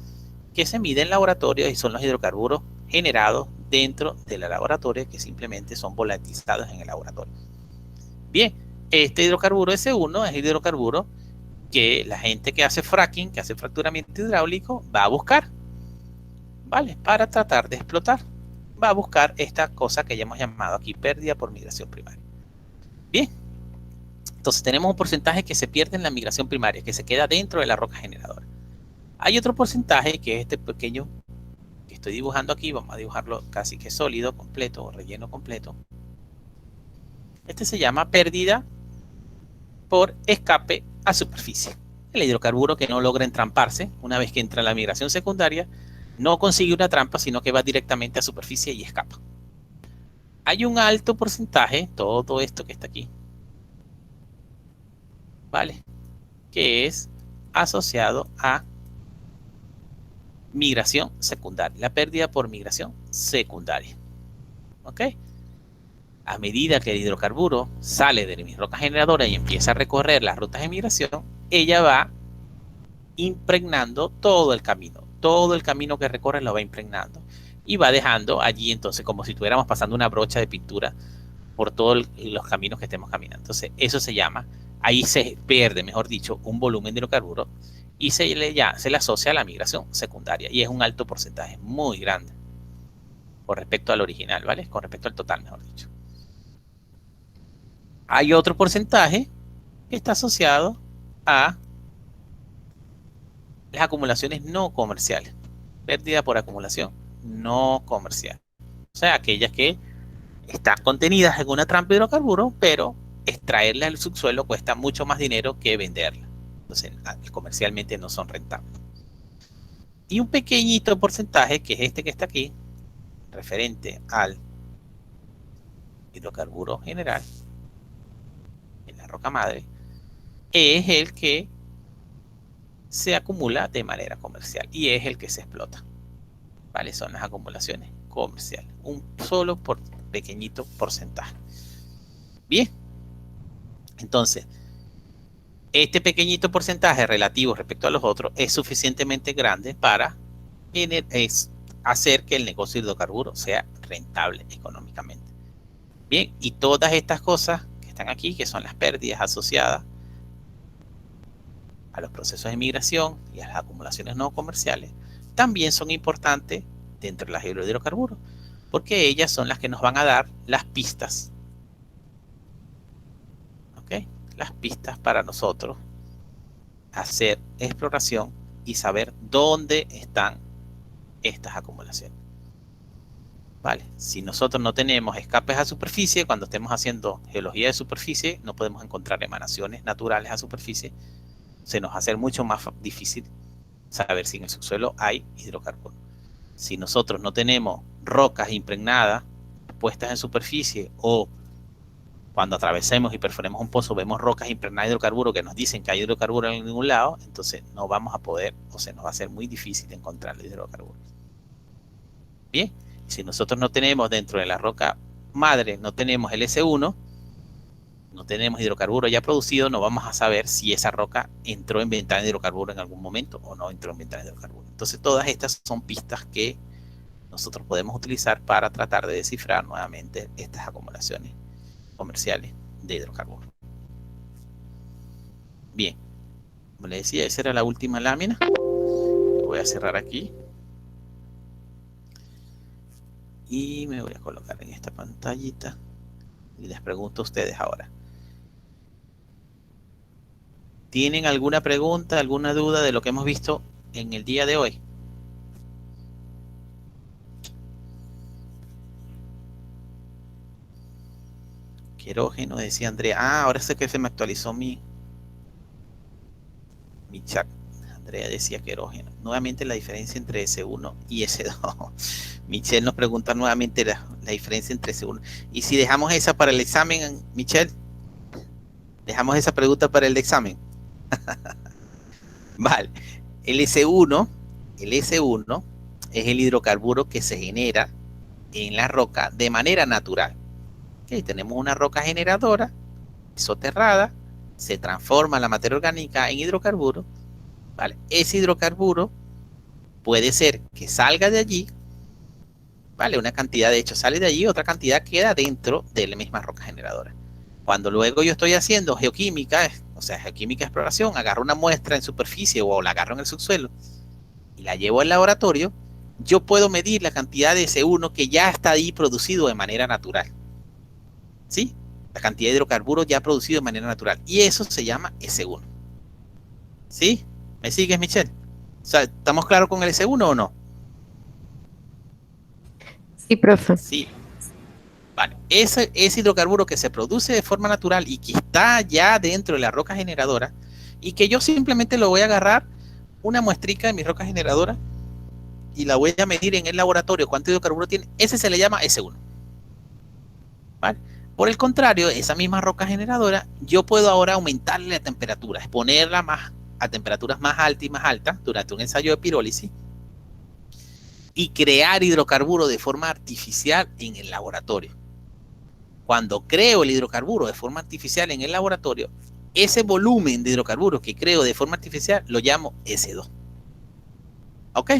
que se mide en laboratorio y son los hidrocarburos generados dentro de la laboratorio que simplemente son volatilizados en el laboratorio. Bien, este hidrocarburo S1 es el hidrocarburo que la gente que hace fracking, que hace fracturamiento hidráulico, va a buscar, ¿vale? Para tratar de explotar. Va a buscar esta cosa que ya hemos llamado aquí pérdida por migración primaria. Bien, entonces tenemos un porcentaje que se pierde en la migración primaria, que se queda dentro de la roca generadora. Hay otro porcentaje que es este pequeño que estoy dibujando aquí, vamos a dibujarlo casi que sólido, completo o relleno completo. Este se llama pérdida por escape a superficie. El hidrocarburo que no logra entramparse, una vez que entra en la migración secundaria, no consigue una trampa, sino que va directamente a superficie y escapa. Hay un alto porcentaje, todo esto que está aquí, ¿vale? Que es asociado a migración secundaria, la pérdida por migración secundaria. ¿Ok? A medida que el hidrocarburo sale de mi roca generadora y empieza a recorrer las rutas de migración, ella va impregnando todo el camino que recorre lo va impregnando y va dejando allí entonces como si estuviéramos pasando una brocha de pintura por todos los caminos que estemos caminando. Entonces eso se llama, ahí se pierde, mejor dicho, un volumen de hidrocarburo y se le asocia a la migración secundaria y es un alto porcentaje, muy grande con respecto al original, ¿vale? Con respecto al total, mejor dicho. Hay otro porcentaje que está asociado a las acumulaciones no comerciales, pérdida por acumulación no comercial, o sea, aquellas que están contenidas en una trampa de hidrocarburos, pero extraerla del subsuelo cuesta mucho más dinero que venderla, entonces comercialmente no son rentables. Y un pequeñito porcentaje, que es este que está aquí, referente al hidrocarburo general en la roca madre, es el que se acumula de manera comercial y es el que se explota, ¿vale? Son las acumulaciones comerciales, un solo pequeñito porcentaje. Bien, entonces este pequeñito porcentaje relativo respecto a los otros es suficientemente grande para hacer que el negocio de hidrocarburos sea rentable económicamente. Bien, y todas estas cosas que están aquí, que son las pérdidas asociadas a los procesos de migración y a las acumulaciones no comerciales, también son importantes dentro de las hidrocarburos, porque ellas son las que nos van a dar las pistas, ¿ok? Las pistas para nosotros hacer exploración y saber dónde están estas acumulaciones. Vale, si nosotros no tenemos escapes a superficie, cuando estemos haciendo geología de superficie, no podemos encontrar emanaciones naturales a superficie, se nos va a hacer mucho más difícil saber si en el subsuelo hay hidrocarburos. Si nosotros no tenemos rocas impregnadas puestas en superficie o cuando atravesemos y perforemos un pozo vemos rocas impregnadas de hidrocarburos que nos dicen que hay hidrocarburos en ningún lado, entonces no vamos a poder o se nos va a hacer muy difícil encontrar el hidrocarburo. Bien, si nosotros no tenemos dentro de la roca madre, no tenemos el S1, no tenemos hidrocarburo ya producido, no vamos a saber si esa roca entró en ventana de hidrocarburo en algún momento o no entró en ventana de hidrocarburo. Entonces todas estas son pistas que nosotros podemos utilizar para tratar de descifrar nuevamente estas acumulaciones comerciales de hidrocarburos. Bien, como les decía, esa era la última lámina. Voy a cerrar aquí y me voy a colocar en esta pantallita y les pregunto a ustedes ahora. ¿Tienen alguna pregunta, alguna duda de lo que hemos visto en el día de hoy? Querógeno, decía Andrea. Ah, ahora sé que se me actualizó mi chat. Andrea decía querógeno. Nuevamente la diferencia entre S1 y S2. Michelle nos pregunta nuevamente la diferencia entre S1. Y si dejamos esa para el examen, Michelle, dejamos esa pregunta para el examen. Vale, el S1 es el hidrocarburo que se genera en la roca de manera natural. Okay, tenemos una roca generadora soterrada, se transforma la materia orgánica en hidrocarburo ¿vale? Ese hidrocarburo puede ser que salga de allí, ¿vale? Una cantidad de hecho sale de allí, otra cantidad queda dentro de la misma roca generadora. Cuando luego yo estoy haciendo geoquímica, o sea, geoquímica exploración, agarro una muestra en superficie o la agarro en el subsuelo y la llevo al laboratorio, yo puedo medir la cantidad de S1 que ya está ahí producido de manera natural. ¿Sí? La cantidad de hidrocarburos ya producido de manera natural. Y eso se llama S1. ¿Sí? ¿Me sigues, Michelle? O sea, ¿estamos claros con el S1 o no? Sí, profe. Sí. Vale. Ese hidrocarburo que se produce de forma natural y que está ya dentro de la roca generadora y que yo simplemente lo voy a agarrar una muestrica de mi roca generadora y la voy a medir en el laboratorio cuánto hidrocarburo tiene, ese se le llama S1. ¿Vale? Por el contrario, esa misma roca generadora, yo puedo ahora aumentarle la temperatura, exponerla más a temperaturas más altas y más altas durante un ensayo de pirólisis y crear hidrocarburos de forma artificial en el laboratorio. Cuando creo el hidrocarburo de forma artificial en el laboratorio, ese volumen de hidrocarburos que creo de forma artificial lo llamo S2. ¿Ok?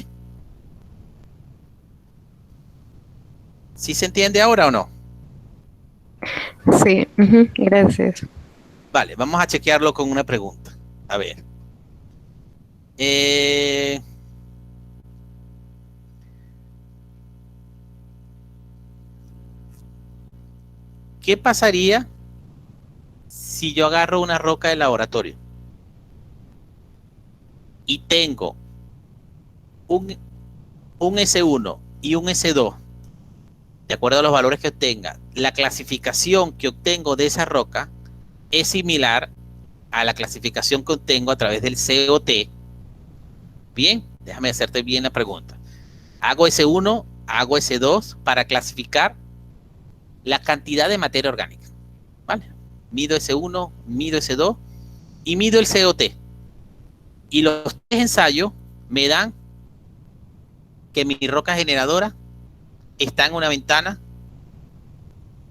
¿Sí se entiende ahora o no? Sí, gracias. Vale, vamos a chequearlo con una pregunta. A ver. ¿Qué pasaría si yo agarro una roca de laboratorio y tengo un S1 y un S2, de acuerdo a los valores que obtenga? La clasificación que obtengo de esa roca es similar a la clasificación que obtengo a través del COT. Bien, déjame hacerte bien la pregunta. Hago S1, hago S2 para clasificar la cantidad de materia orgánica. ¿Vale? Mido S1, mido S2 y mido el COT. Y los tres ensayos me dan que mi roca generadora está en una ventana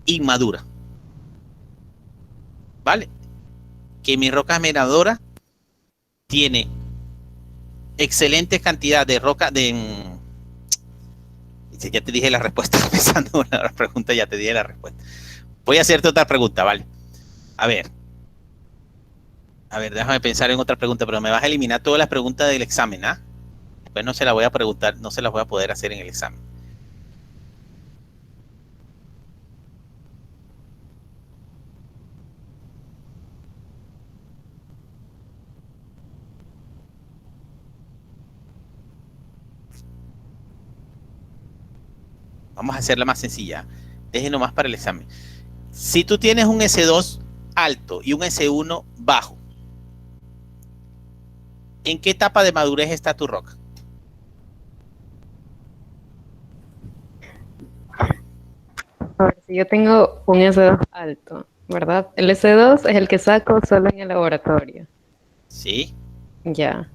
inmadura. ¿Vale? Que mi roca generadora tiene excelente cantidad de roca ya te dije la respuesta, pensando en la pregunta, ya te dije la respuesta. Voy a hacerte otra pregunta, ¿vale? A ver, déjame pensar en otra pregunta, pero me vas a eliminar todas las preguntas del examen, ¿ah? Pues no se las voy a preguntar, no se las voy a poder hacer en el examen. Vamos a hacerla más sencilla. Déjenlo más para el examen. Si tú tienes un S2 alto y un S1 bajo, ¿en qué etapa de madurez está tu roca? A ver, si yo tengo un S2 alto, ¿verdad? El S2 es el que saco solo en el laboratorio. Sí. Ya.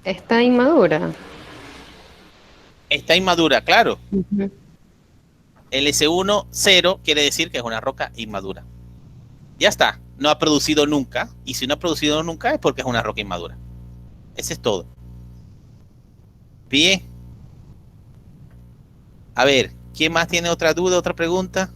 Está inmadura. Está inmadura, claro. El S1 0 quiere decir que es una roca inmadura. Ya está, no ha producido nunca. Y si no ha producido nunca es porque es una roca inmadura. Ese es todo. Bien. A ver, ¿quién más tiene otra duda, otra pregunta?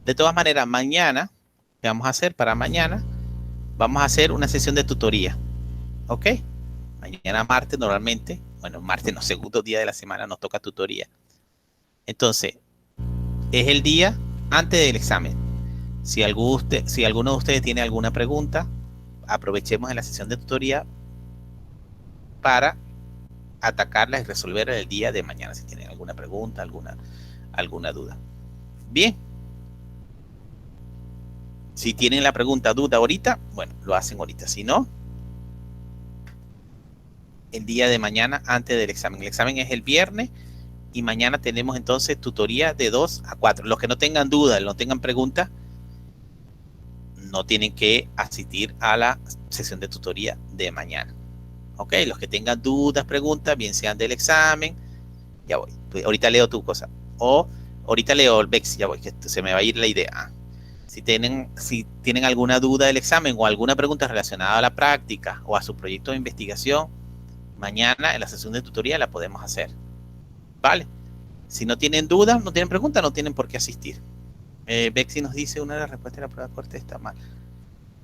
De todas maneras, mañana, ¿qué vamos a hacer para mañana? Vamos a hacer una sesión de tutoría. ¿Ok? Mañana martes normalmente, bueno, martes no, segundo día de la semana nos toca tutoría. Entonces, es el día antes del examen. Si alguno de ustedes tiene alguna pregunta, aprovechemos en la sesión de tutoría para atacarla y resolverla el día de mañana si tienen alguna pregunta, alguna duda. Bien. Si tienen la pregunta, duda ahorita, bueno, lo hacen ahorita. Si no, el día de mañana antes del examen. El examen es el viernes y mañana tenemos entonces tutoría de 2 a 4. Los que no tengan dudas, no tengan preguntas, no tienen que asistir a la sesión de tutoría de mañana. Ok, los que tengan dudas, preguntas, bien sean del examen, ya voy. Ahorita leo tu cosa. O ahorita leo el Bex, ya voy, que se me va a ir la idea. Si tienen alguna duda del examen o alguna pregunta relacionada a la práctica o a su proyecto de investigación, mañana en la sesión de tutoría la podemos hacer. ¿Vale? Si no tienen dudas, no tienen preguntas, no tienen por qué asistir. Bexi nos dice una de las respuestas de la prueba corta está mal.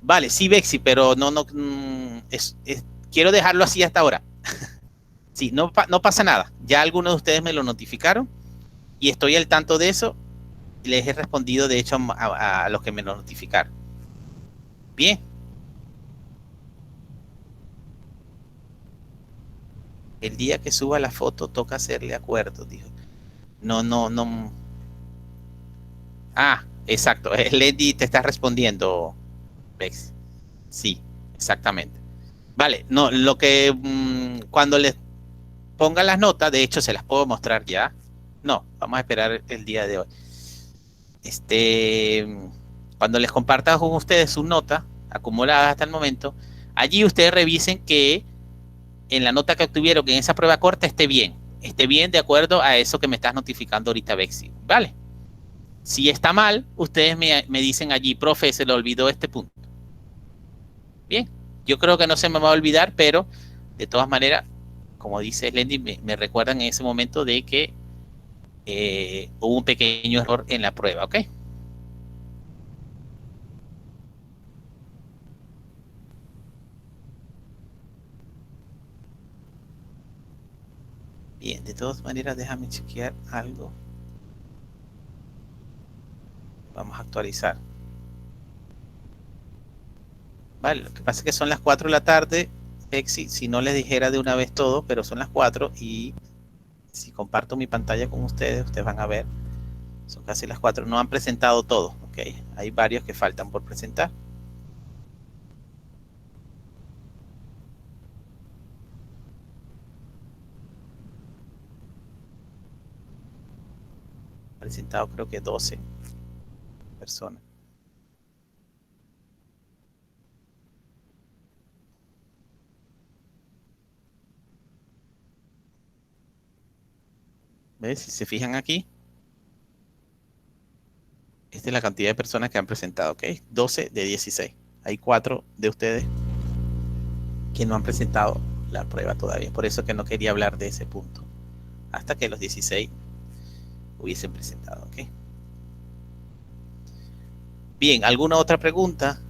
Vale, sí, Bexi, pero quiero dejarlo así hasta ahora. Sí, no pasa nada. Ya algunos de ustedes me lo notificaron y estoy al tanto de eso. Les he respondido, de hecho, a los que me lo notificaron. Bien. El día que suba la foto toca hacerle acuerdo, dijo. No. Ah, exacto. Lady te está respondiendo, Bex. Sí, exactamente. Vale, no, lo que cuando les pongan las notas, de hecho se las puedo mostrar ya. No, vamos a esperar el día de hoy. Cuando les comparta con ustedes sus notas acumuladas hasta el momento, allí ustedes revisen que en la nota que obtuvieron, que en esa prueba corta esté bien de acuerdo a eso que me estás notificando ahorita, Bexi. Vale. Si está mal, ustedes me dicen allí, profe, se le olvidó este punto. Bien, yo creo que no se me va a olvidar, pero de todas maneras, como dice Lendy, me recuerdan en ese momento de que hubo un pequeño error en la prueba, ¿ok? Bien, de todas maneras, déjame chequear algo. Vamos a actualizar. Vale, lo que pasa es que son las 4 de la tarde, Bexi, si no les dijera de una vez todo, pero son las 4 y si comparto mi pantalla con ustedes van a ver, son casi las 4, no han presentado todo, ok, hay varios que faltan por presentar. Presentado creo que 12 personas. ¿Ves? Si se fijan aquí, esta es la cantidad de personas que han presentado, ¿ok? 12 de 16. Hay 4 de ustedes que no han presentado la prueba todavía. Por eso que no quería hablar de ese punto. Hasta que los 16 hubiesen presentado, ¿ok? Bien, ¿alguna otra pregunta?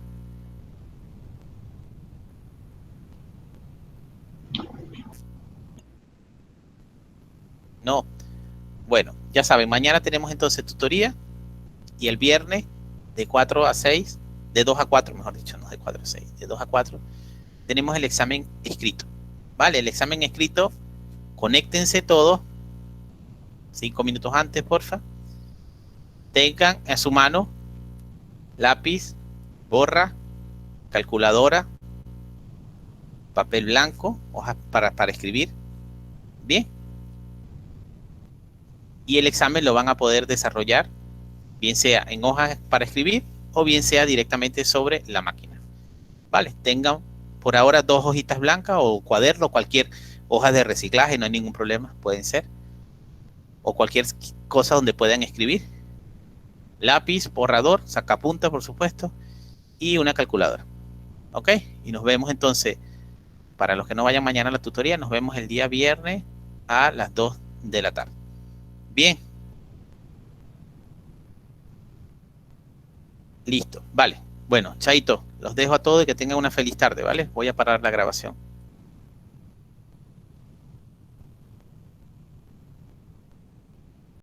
No. Bueno, ya saben, mañana tenemos entonces tutoría y el viernes de 4 a 6, de 2 a 4, mejor dicho, no de 4 a 6, de 2 a 4, tenemos el examen escrito. Vale, el examen escrito, conéctense todos 5 minutos antes, porfa. Tengan a su mano lápiz, borra, calculadora, papel blanco, hojas para escribir. Bien. Y el examen lo van a poder desarrollar, bien sea en hojas para escribir o bien sea directamente sobre la máquina. Vale, tengan por ahora 2 hojitas blancas o cuaderno, cualquier hoja de reciclaje, no hay ningún problema, pueden ser. O cualquier cosa donde puedan escribir. Lápiz, borrador, sacapuntas, por supuesto, y una calculadora. ¿Ok? Y nos vemos entonces, para los que no vayan mañana a la tutoría, nos vemos el día viernes a las 2 de la tarde. Bien. Listo, vale. Bueno, chaito, los dejo a todos y que tengan una feliz tarde, ¿vale? Voy a parar la grabación.